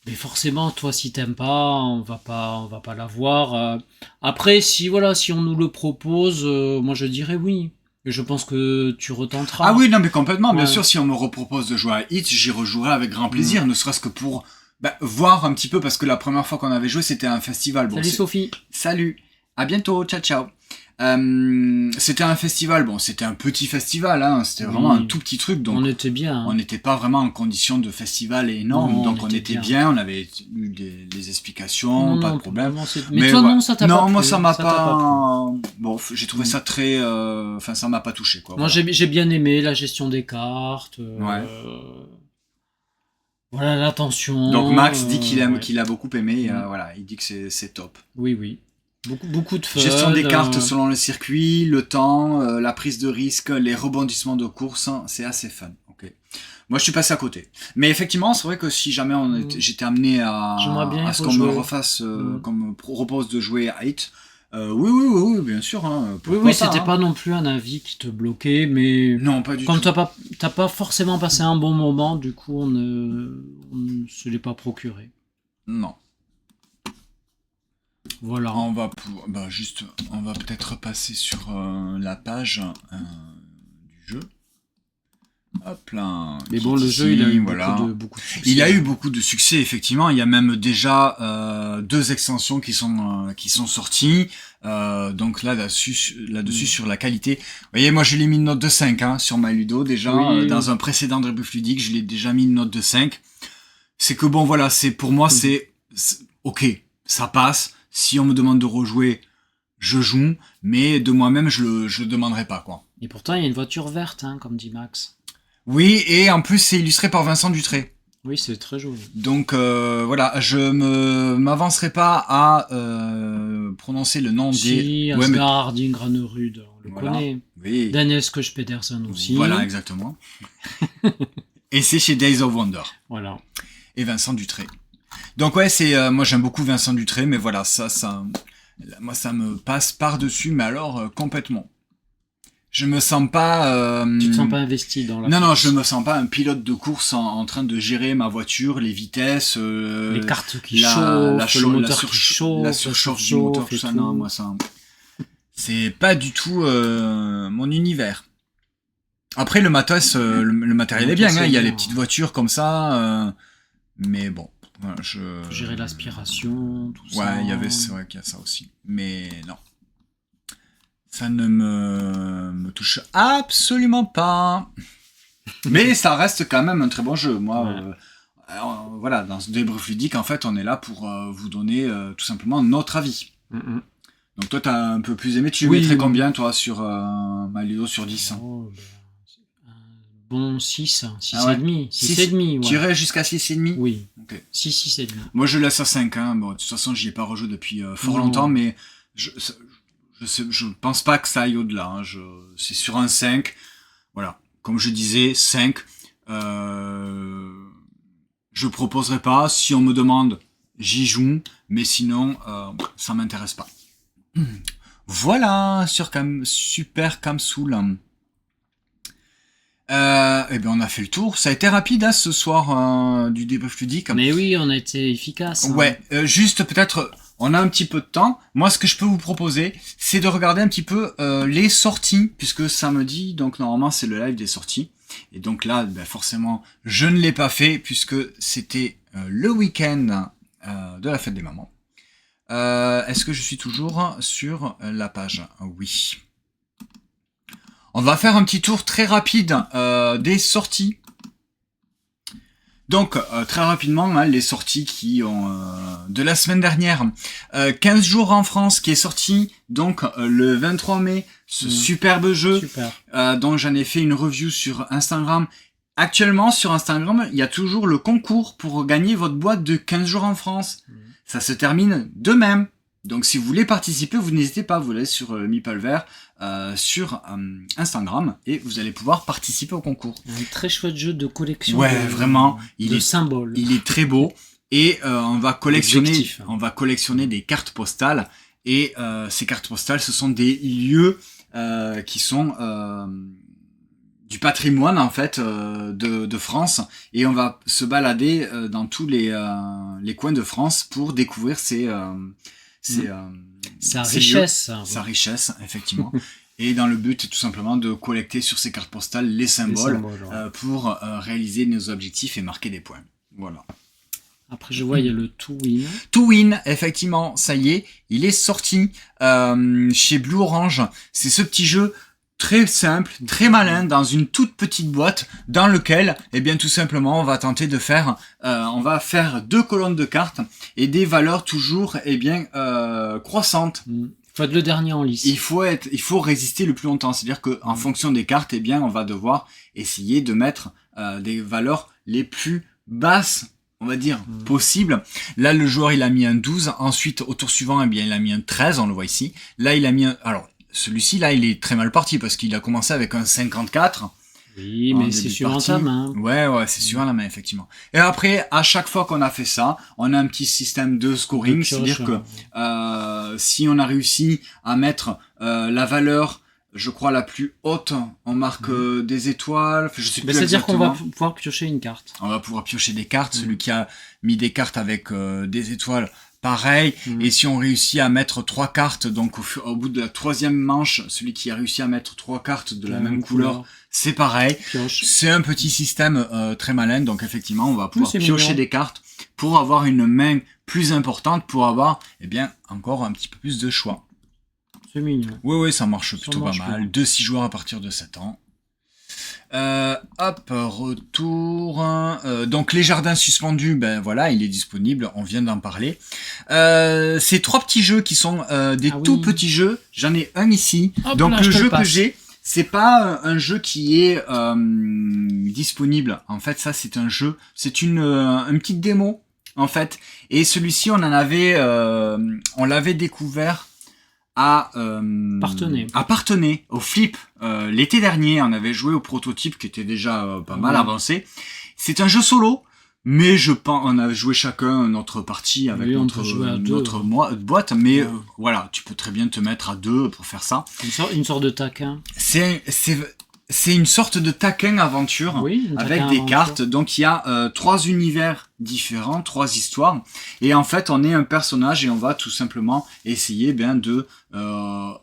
Mais forcément, toi, si t'aimes pas, on va pas l'avoir. Après, si on nous le propose, moi je dirais oui. Et je pense que tu
Ah
retenteras.
oui, non, mais complètement. Bien
Ouais.
sûr, si on me repropose de jouer à Hit, j'y rejouerai avec grand
Mm.
plaisir, ne serait-ce que pour voir un petit peu, parce que la première fois qu'on avait joué, c'était un festival. Bon,
Salut Sophie.
Salut, à bientôt, ciao ciao. C'était un festival, bon, c'était un petit festival, hein, c'était vraiment un
Oui,
tout petit truc, donc
on était bien.
on
Hein.
n'était pas vraiment en condition de festival énorme,
Non,
donc on était bien, on avait eu des explications,
Non,
pas de
non,
problème.
vraiment, mais toi,
Ouais.
non, ça t'a pas
Non,
plu.
moi ça m'a
Ça t'a pas plu.
pas. Bon, j'ai trouvé
Mm.
ça très. Enfin, ça m'a pas touché, quoi.
Moi,
Voilà.
j'ai bien aimé la gestion des cartes.
Ouais.
Voilà,
Donc
l'attention.
Max dit
Ouais.
qu'il a beaucoup aimé.
Mm.
Voilà, il dit que c'est top.
Oui, oui. Beaucoup de fun.
Gestion des cartes selon le circuit, le temps, la prise de risque, les rebondissements de course, hein, c'est assez fun. Ok. Moi, je suis passé à côté. Mais effectivement, c'est vrai que si jamais j'étais amené
J'aimerais bien y
à ce qu'on me
rejouer.
refasse,
Mm.
qu'on me propose de jouer à Hit, oui, bien sûr. Hein,
Oui,
pourquoi
oui,
pas,
c'était
hein.
pas non plus un avis qui te bloquait, mais
Non, pas du
comme
tout.
t'as pas forcément passé un bon moment, du coup, on ne se l'est pas procuré.
Non.
Voilà.
On va peut-être passer sur la page du jeu. Hop là.
Mais
qui
bon,
est
le jeu, il a
ici,
eu
voilà.
beaucoup de succès.
Il a eu beaucoup de succès, effectivement. Il y a même déjà 2 extensions qui sont sorties. Donc là-dessus, sur la qualité. Vous voyez, moi, je l'ai mis une note de 5 hein, sur MyLudo. Déjà,
Oui.
dans un précédent débrief ludique, je l'ai déjà mis une note de 5. C'est que bon, voilà, pour moi, c'est ok, ça passe. Si on me demande de rejouer, je joue. Mais de moi-même, je le demanderai pas, quoi.
Et pourtant, il y a une voiture verte, hein, comme dit Max.
Oui, et en plus, c'est illustré par Vincent Dutré.
Oui, c'est très joli.
Donc voilà, je m'avancerai pas à prononcer le nom
Si,
des. Ouais, mais
Asgard Harding, Granerud, on le
voilà.
connaît.
Oui.
Daniel Skutch Pedersen aussi.
Voilà, exactement. Et c'est chez Days of Wonder.
Voilà.
Et Vincent Dutré. Donc ouais, moi j'aime beaucoup Vincent Dutré, mais voilà, moi ça me passe par-dessus, mais alors complètement. Je me sens pas.
Tu te sens pas investi dans la
Non,
course.
je me sens pas un pilote de course en train de gérer ma voiture, les vitesses,
les cartes qui chauffent, le moteur qui chauffe,
la surchauffe du moteur, tout ça. Non, moi ça, c'est pas du tout mon univers. Après le matos, le matériel est bien, hein, il y a les petites voitures comme ça, mais bon, voilà,
gérer l'aspiration, tout ça.
Ouais, c'est vrai qu'il y a ça aussi, mais non. Ça ne me touche absolument pas. Mais ça reste quand même un très bon jeu. Moi,
ouais.
Voilà, dans ce débrief ludique, en fait, on est là pour vous donner tout simplement notre avis.
Mm-mm.
Donc toi, t'as un peu plus aimé. Tu mettrais combien, toi, sur Malido sur 10
oh, un bon 6, 6
ah ouais.
et demi. 6 et demi, ouais.
Tu irais jusqu'à 6,5
Oui.
Ok.
6 et demi.
Moi, je laisse à 5. Hein. Bon, de toute façon, j'y ai pas rejoué depuis fort longtemps, mais je pense pas que ça aille au-delà. Hein. C'est sur un 5. Voilà. Comme je disais, 5. Je proposerai pas. Si on me demande, j'y joue. Mais sinon, ça m'intéresse pas. Voilà, sur Super Camsoul. Eh ben on a fait le tour. Ça a été rapide hein, ce soir du débrief ludique.
Mais oui, on a été efficace. Hein.
Ouais, juste peut-être, on a un petit peu de temps. Moi, ce que je peux vous proposer, c'est de regarder un petit peu les sorties, puisque samedi, donc normalement c'est le live des sorties. Et donc là, ben, forcément, je ne l'ai pas fait puisque c'était le week-end de la fête des mamans. Est-ce que je suis toujours sur la page? Oui. On va faire un petit tour très rapide des sorties. Donc, très rapidement, hein, les sorties qui ont de la semaine dernière. 15 jours en France qui est sorti, donc le 23 mai, ce superbe jeu dont j'en ai fait une review sur Instagram. Actuellement, sur Instagram, il y a toujours le concours pour gagner votre boîte de 15 jours en France. Ça se termine demain. Donc si vous voulez participer, vous n'hésitez pas, vous allez sur Meeplever sur Instagram et vous allez pouvoir participer au concours.
Un très chouette jeu de collection.
Ouais, vraiment,
il est symboles.
Il est très beau et on va collectionner des cartes postales et ces cartes postales, ce sont des lieux qui sont du patrimoine en fait de France, et on va se balader dans tous les coins de France pour découvrir
Sa
ces
richesse.
lieux, sa richesse effectivement. Et dans le but tout simplement de collecter sur ces cartes postales les symboles, pour réaliser nos objectifs et marquer des points. Voilà.
Après, je vois, il y a le To Win.
To Win, effectivement, ça y est, il est sorti chez Blue Orange. C'est ce petit jeu très simple, très malin, dans une toute petite boîte, dans lequel, eh bien, tout simplement, on va tenter de faire, on va faire 2 colonnes de cartes et des valeurs toujours, eh bien, croissantes.
Faut être le dernier en lice.
Il faut résister le plus longtemps. C'est-à-dire que, en fonction des cartes, eh bien, on va devoir essayer de mettre des valeurs les plus basses, on va dire, possible. Là, le joueur, il a mis un 12. Ensuite, au tour suivant, eh bien, il a mis un 13, on le voit ici. Là, il a mis un... Alors, celui-ci, là, il est très mal parti parce qu'il a commencé avec un 54.
Oui, mais c'est suivant ta main.
Ouais, c'est suivant la main, effectivement. Et après, à chaque fois qu'on a fait ça, on a un petit système de scoring. C'est-à-dire que si on a réussi à mettre la valeur, je crois, la plus haute, on marque des étoiles. Je sais plus
c'est-à-dire qu'on va
exactement.
pouvoir piocher une carte.
On va pouvoir piocher des cartes. Celui qui a mis des cartes avec des étoiles, pareil. Et si on réussit à mettre 3 cartes, donc au bout de la 3e manche, celui qui a réussi à mettre 3 cartes de la même couleur, c'est pareil.
Pioche.
C'est un petit système très malin. Donc effectivement, on va pouvoir piocher
mignon.
des cartes pour avoir une main plus importante, pour avoir, eh bien, encore un petit peu plus de choix.
C'est mignon.
Oui, ça marche plutôt pas mal. 2-6 joueurs à partir de 7 ans. Retour. Donc les jardins suspendus, ben voilà, il est disponible, on vient d'en parler. Ces 3 petits jeux qui sont des tout petits jeux, j'en ai un ici.
Hop,
donc
là,
le jeu que j'ai, c'est pas un jeu qui est disponible. En fait, ça c'est un jeu, c'est une petite démo en fait. Et celui-ci, on l'avait découvert à Parthenay, au Flip. L'été dernier, on avait joué au prototype qui était déjà pas mal avancé. C'est un jeu solo, mais on a joué chacun notre partie avec notre boîte, mais voilà, tu peux très bien te mettre à 2 pour faire ça.
Une sorte de taquin.
C'est une sorte de taquin aventure avec des cartes. Donc il y a 3 univers différents, 3 histoires. Et en fait, on est un personnage et on va tout simplement essayer de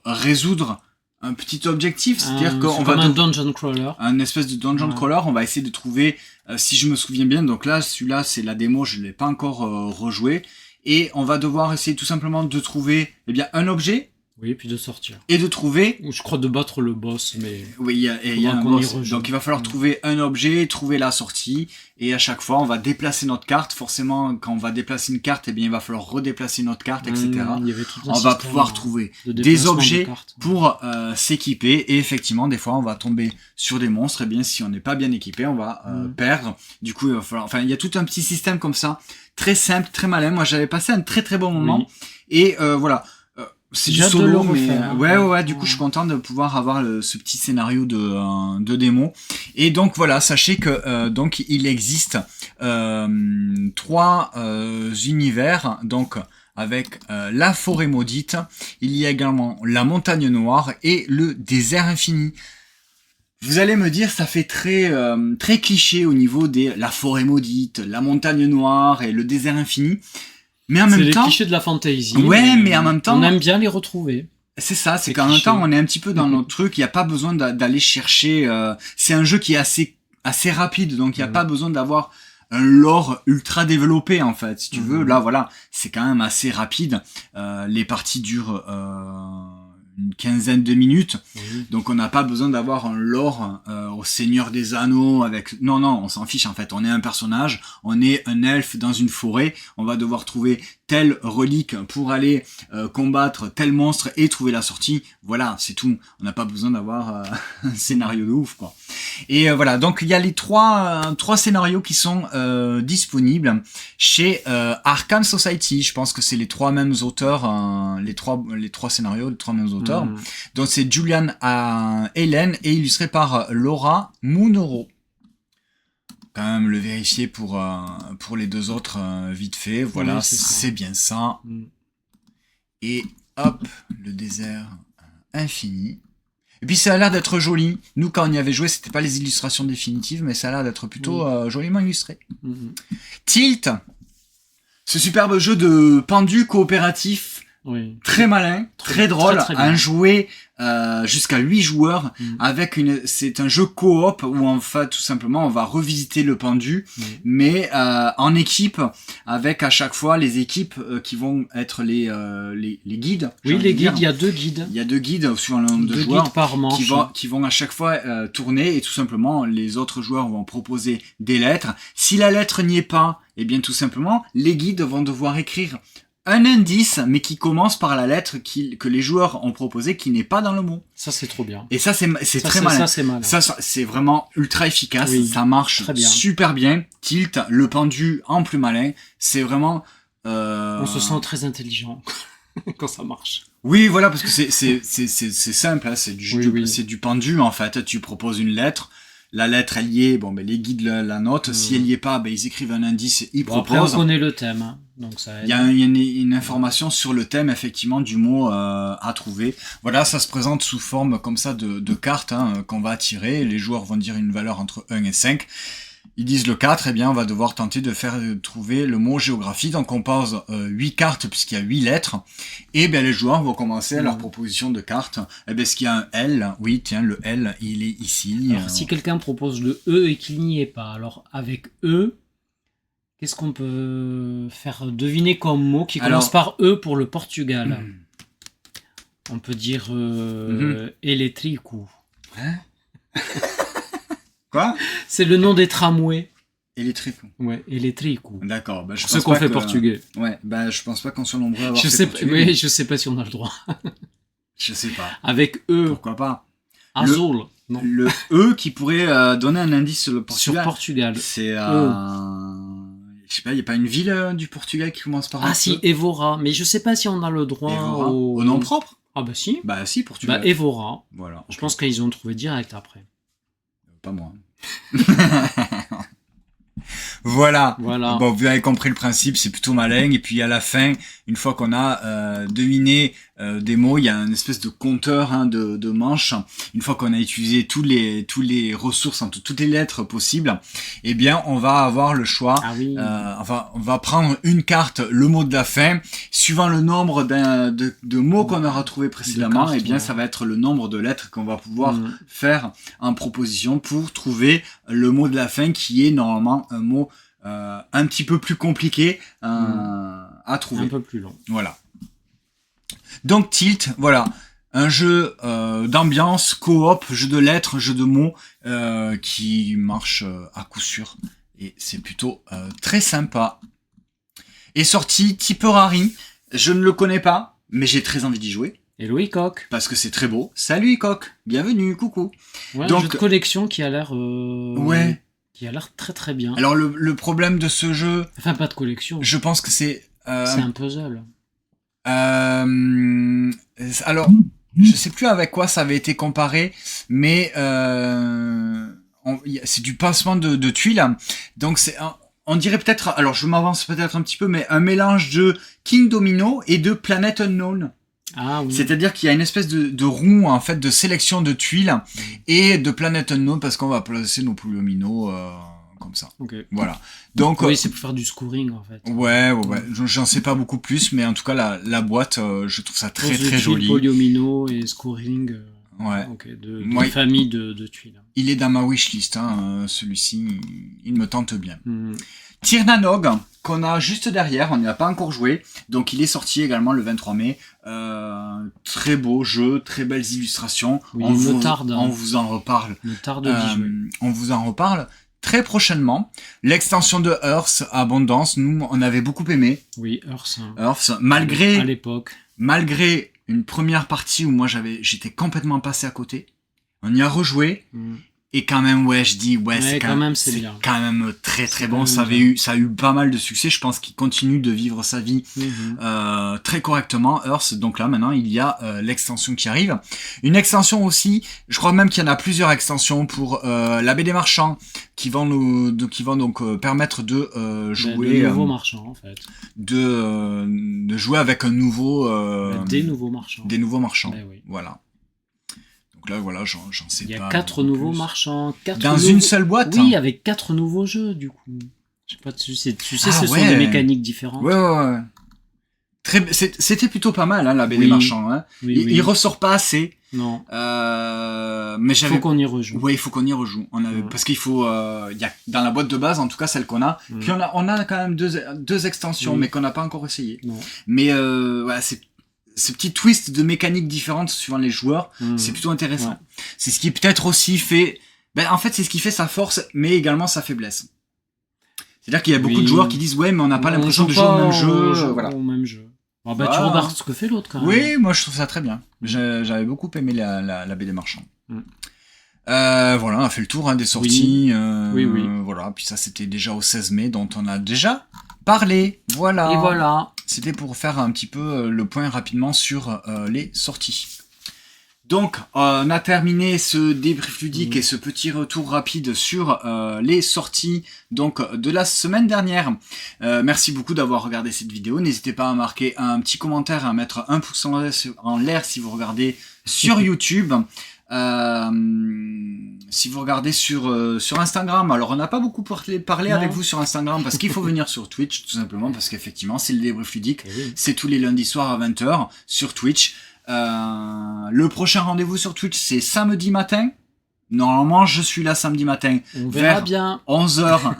résoudre un petit objectif. C'est-à-dire qu'on va...
un dungeon crawler.
Un espèce de dungeon crawler. On va essayer de trouver, si je me souviens bien, donc là, celui-là, c'est la démo, je ne l'ai pas encore rejoué. Et on va devoir essayer tout simplement de trouver un objet.
Oui, puis de sortir.
Et de trouver...
Je crois de battre le boss, mais...
Oui, il y a un boss. Donc il va falloir trouver un objet, trouver la sortie, et à chaque fois, on va déplacer notre carte. Forcément, quand on va déplacer une carte, il va falloir redéplacer notre carte, etc. On va pouvoir trouver des objets pour s'équiper, et effectivement, des fois, on va tomber sur des monstres, et si on n'est pas bien équipé, on va perdre. Du coup, il va falloir... Enfin, il y a tout un petit système comme ça, très simple, très malin. Moi, j'avais passé un très très bon moment, et voilà... C'est du solo, mais du coup, je suis content de pouvoir avoir ce petit scénario de démo. Et donc voilà, sachez que donc il existe 3 univers, donc avec la forêt maudite. Il y a également la montagne noire et le désert infini. Vous allez me dire, ça fait très très cliché au niveau la forêt maudite, la montagne noire et le désert infini. Mais en même temps,
c'est les clichés de la fantasy.
Ouais, mais en même temps,
on aime bien les retrouver.
C'est ça, c'est qu'en même temps, on est un petit peu dans notre truc. Il n'y a pas besoin d'aller chercher. C'est un jeu qui est assez rapide, donc il n'y a pas besoin d'avoir un lore ultra développé en fait. Si tu veux, là, voilà, c'est quand même assez rapide. Les parties durent une quinzaine de minutes, donc on n'a pas besoin d'avoir un lore au Seigneur des Anneaux avec... Non, on s'en fiche en fait, on est un personnage, on est un elfe dans une forêt, on va devoir trouver telle relique pour aller combattre tel monstre et trouver la sortie, voilà, c'est tout, on n'a pas besoin d'avoir un scénario de ouf, quoi. Et voilà, donc il y a les trois scénarios qui sont disponibles chez Arkham Society. Je pense que c'est les 3 mêmes auteurs, les trois scénarios, les 3 mêmes auteurs. Donc c'est Julian Helen et illustré par Laura Munro. Quand même le vérifier pour les 2 autres vite fait. Voilà, c'est bien ça. Et hop, le désert infini. Et puis ça a l'air d'être joli. Nous, quand on y avait joué, c'était pas les illustrations définitives, mais ça a l'air d'être plutôt joliment illustré. Tilt, ce superbe jeu de pendu coopératif, très malin, très drôle, très un jouet jusqu'à 8 joueurs c'est un jeu coop où en fait tout simplement on va revisiter le pendu mais en équipe avec à chaque fois les équipes qui vont être les guides.
Oui, les guides, il y a 2 guides.
Il y a 2 guides suivant le nombre de joueurs
par manche,
qui vont à chaque fois tourner et tout simplement les autres joueurs vont proposer des lettres. Si la lettre n'y est pas, eh bien tout simplement les guides vont devoir écrire un indice, mais qui commence par la lettre que les joueurs ont proposé, qui n'est pas dans le mot.
Ça, c'est trop bien.
Et ça, c'est très malin. Ça, c'est vraiment ultra efficace. Oui, ça marche super bien. Tilt, le pendu en plus malin. C'est vraiment...
On se sent très intelligent quand ça marche.
Oui, voilà, parce que c'est simple. Hein, c'est du pendu, en fait. Tu proposes une lettre. La lettre, elle y est, bon, ben, les guides la notent. Si elle y est pas, ben, ils écrivent un indice, ils proposent.
Après, on connaît le thème, hein, donc ça aide.
Il y a une information sur le thème, effectivement, du mot à trouver. Voilà, ça se présente sous forme comme ça de cartes qu'on va tirer. Les joueurs vont dire une valeur entre 1 et 5. Ils disent le 4, eh bien, on va devoir tenter de faire trouver le mot géographie. Donc, on pose 8 cartes puisqu'il y a 8 lettres. Et bien, les joueurs vont commencer à leur proposition de cartes. Eh bien, est-ce qu'il y a un L? Oui, tiens, le L, il est ici.
Alors, si quelqu'un propose le E et qu'il n'y est pas, alors, avec E, qu'est-ce qu'on peut faire deviner comme mot qui commence par E pour le Portugal? On peut dire électrico.
Hein? Quoi?
C'est le nom des tramways.
Électrico.
Ouais, électrico.
D'accord. Bah,
ce qu'on fait portugais.
Ouais, bah, je pense pas qu'on soit nombreux à avoir
portugais. Je sais pas si on a le droit.
Je sais pas.
Avec E.
Pourquoi pas?
Azul.
Le E qui pourrait donner un indice sur le Portugal.
Sur Portugal.
C'est je sais pas, il y a pas une ville du Portugal qui commence par un E?
Ah si, Évora. Mais je sais pas si on a le droit
au nom propre.
Ah bah si.
Bah si, Portugal.
Bah Évora.
Voilà.
Je pense qu'ils ont trouvé direct après.
Pas moi. Voilà. Bon, vous avez compris le principe, c'est plutôt malin. Et puis à la fin, une fois qu'on a deviné des mots, il y a une espèce de compteur de manches. Une fois qu'on a utilisé tous les ressources, toutes les lettres possibles, eh bien, on va avoir le choix.
Ah oui.
On va prendre une carte, le mot de la fin, suivant le nombre de mots qu'on aura trouvé précédemment. Eh bien, ça va être le nombre de lettres qu'on va pouvoir faire en proposition pour trouver le mot de la fin, qui est normalement un mot un petit peu plus compliqué à trouver.
Un peu plus long.
Voilà. Donc Tilt, voilà, un jeu d'ambiance, coop, jeu de lettres, jeu de mots qui marche à coup sûr et c'est plutôt très sympa. Est sorti Tipperary, je ne le connais pas, mais j'ai très envie d'y jouer.
Hello Icoc.
Parce que c'est très beau. Salut Icoc, bienvenue, coucou.
Ouais, donc, un jeu de collection qui a l'air
ouais.
Qui a l'air très très bien.
Alors le problème de ce jeu...
Enfin, pas de collection.
Je pense que c'est...
c'est un puzzle.
Alors, je sais plus avec quoi ça avait été comparé, mais c'est du passement de tuiles. Donc on dirait peut-être... Alors je m'avance peut-être un petit peu, mais un mélange de King Domino et de Planet Unknown.
Ah, oui.
C'est-à-dire qu'il y a une espèce de roue en fait de sélection de tuiles et de Planet Unknown parce qu'on va placer nos polyomino comme ça.
Okay.
Voilà. Donc
oui, c'est pour faire du scoring en fait.
Ouais. J'en sais pas beaucoup plus, mais en tout cas la boîte, je trouve ça très très joli.
Polyomino et scoring.
Ouais.
Okay, de famille de tuiles.
Il est dans ma wishlist, celui-ci, il me tente bien. Tirnanog, qu'on a juste derrière, on n'y a pas encore joué, donc il est sorti également le 23 mai. Très beau jeu, très belles illustrations.
Oui,
on vous en reparle. On vous en reparle très prochainement. L'extension de Earth Abondance, nous on avait beaucoup aimé.
Oui, Earth.
Malgré
à l'époque.
Malgré une première partie où moi j'étais complètement passé à côté. On y a rejoué. Et quand même, c'est quand même très très bon. Ça a eu pas mal de succès. Je pense qu'il continue de vivre sa vie très correctement. Earth. Donc là, maintenant, il y a l'extension qui arrive. Une extension aussi. Je crois même qu'il y en a plusieurs extensions pour la BD Marchand qui vont donc permettre de jouer.
De nouveaux marchands, en fait.
De jouer avec un nouveau.
Des nouveaux marchands.
Des nouveaux marchands.
Mais oui.
Voilà. Donc là, voilà, j'en sais pas.
Il y a 4 nouveaux marchands.
Dans une seule boîte?
Oui, avec 4 nouveaux jeux, du coup. Je sais pas, tu sais, ce sont
ouais.
des mécaniques différentes.
Ouais. C'était plutôt pas mal, hein, la BD Marchand. Hein. Il ressort pas assez.
Non.
Mais
il faut qu'on y rejoue.
Ouais, il faut qu'on y rejoue. Parce qu'il faut, y a, dans la boîte de base, en tout cas celle qu'on a. Puis on a quand même deux extensions, mais qu'on n'a pas encore essayé.
Non.
Mais voilà, ce petit twist de mécaniques différentes suivant les joueurs, c'est plutôt intéressant. Ouais. C'est ce qui peut-être aussi fait, en fait, c'est ce qui fait sa force, mais également sa faiblesse. C'est-à-dire qu'il y a beaucoup de joueurs qui disent ouais, mais on n'a pas l'impression de jouer au même jeu. Voilà.
Au même jeu. Tu regardes ce que fait l'autre quand même.
Oui, moi je trouve ça très bien. J'avais beaucoup aimé la BD Marchand. Voilà, on a fait le tour des sorties. Oui. Voilà, puis ça c'était déjà au 16 mai, dont on a déjà parlé. Voilà.
Et voilà.
C'était pour faire un petit peu le point rapidement sur les sorties. Donc, on a terminé ce débrief ludique et ce petit retour rapide sur les sorties donc de la semaine dernière. Merci beaucoup d'avoir regardé cette vidéo. N'hésitez pas à marquer un petit commentaire, à mettre un pouce en l'air si vous regardez sur YouTube. Si vous regardez sur Instagram, alors on n'a pas beaucoup parlé avec vous sur Instagram parce qu'il faut venir sur Twitch tout simplement parce qu'effectivement c'est le débrief ludique. C'est tous les lundis soirs à 20h sur Twitch. Le prochain rendez-vous sur Twitch, c'est samedi matin. Normalement, je suis là samedi matin vers 11h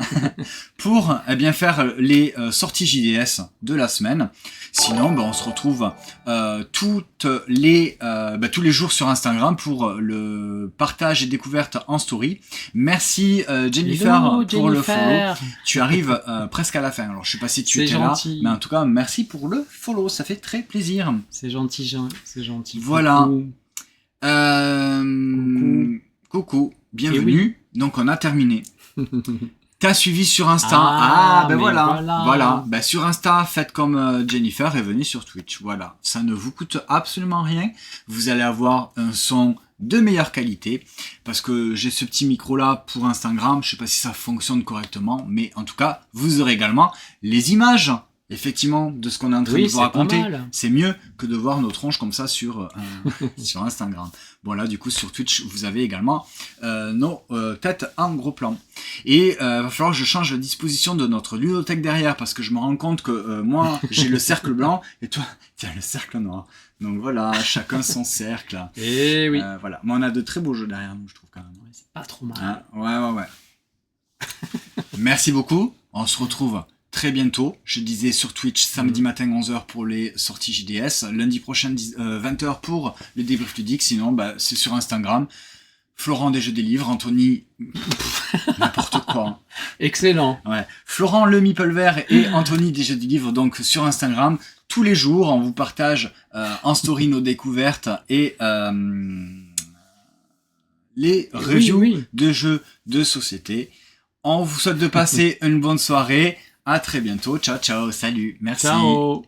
pour faire les sorties JDS de la semaine. Sinon, on se retrouve tous les jours sur Instagram pour le partage et découverte en story. Merci Jennifer pour le follow. Tu arrives presque à la fin. Alors, je sais pas si tu étais gentil. Là, mais en tout cas, merci pour le follow. Ça fait très plaisir.
C'est gentil, c'est gentil.
Voilà. Coucou, bienvenue. Donc on a terminé. T'as suivi sur Insta. Voilà. Sur Insta, faites comme Jennifer et venez sur Twitch. Voilà. Ça ne vous coûte absolument rien. Vous allez avoir un son de meilleure qualité parce que j'ai ce petit micro là pour Instagram. Je sais pas si ça fonctionne correctement, mais en tout cas, vous aurez également les images. Effectivement, de ce qu'on est en train de vous raconter, c'est mieux que de voir nos tronches comme ça sur Instagram. Bon là, du coup, sur Twitch, vous avez également nos têtes en gros plan. Et va falloir que je change la disposition de notre ludothèque derrière, parce que je me rends compte que moi, j'ai le cercle blanc, et toi, tu as le cercle noir. Donc voilà, chacun son cercle.
Et oui.
Voilà. Mais on a de très beaux jeux derrière nous, je trouve quand même.
C'est pas trop mal.
Ouais. Merci beaucoup. On se retrouve très bientôt, je disais sur Twitch, samedi matin 11h pour les sorties JDS, lundi prochain 20h pour les débriefs ludiques, sinon c'est sur Instagram, Florent des Jeux des Livres, Anthony, n'importe quoi. Hein.
Excellent.
Ouais. Florent le Meeple Vert et Anthony des Jeux des Livres, donc sur Instagram, tous les jours, on vous partage en story nos découvertes et les reviews de jeux de société. On vous souhaite de passer une bonne soirée. À très bientôt. Ciao, salut. Merci.
Ciao.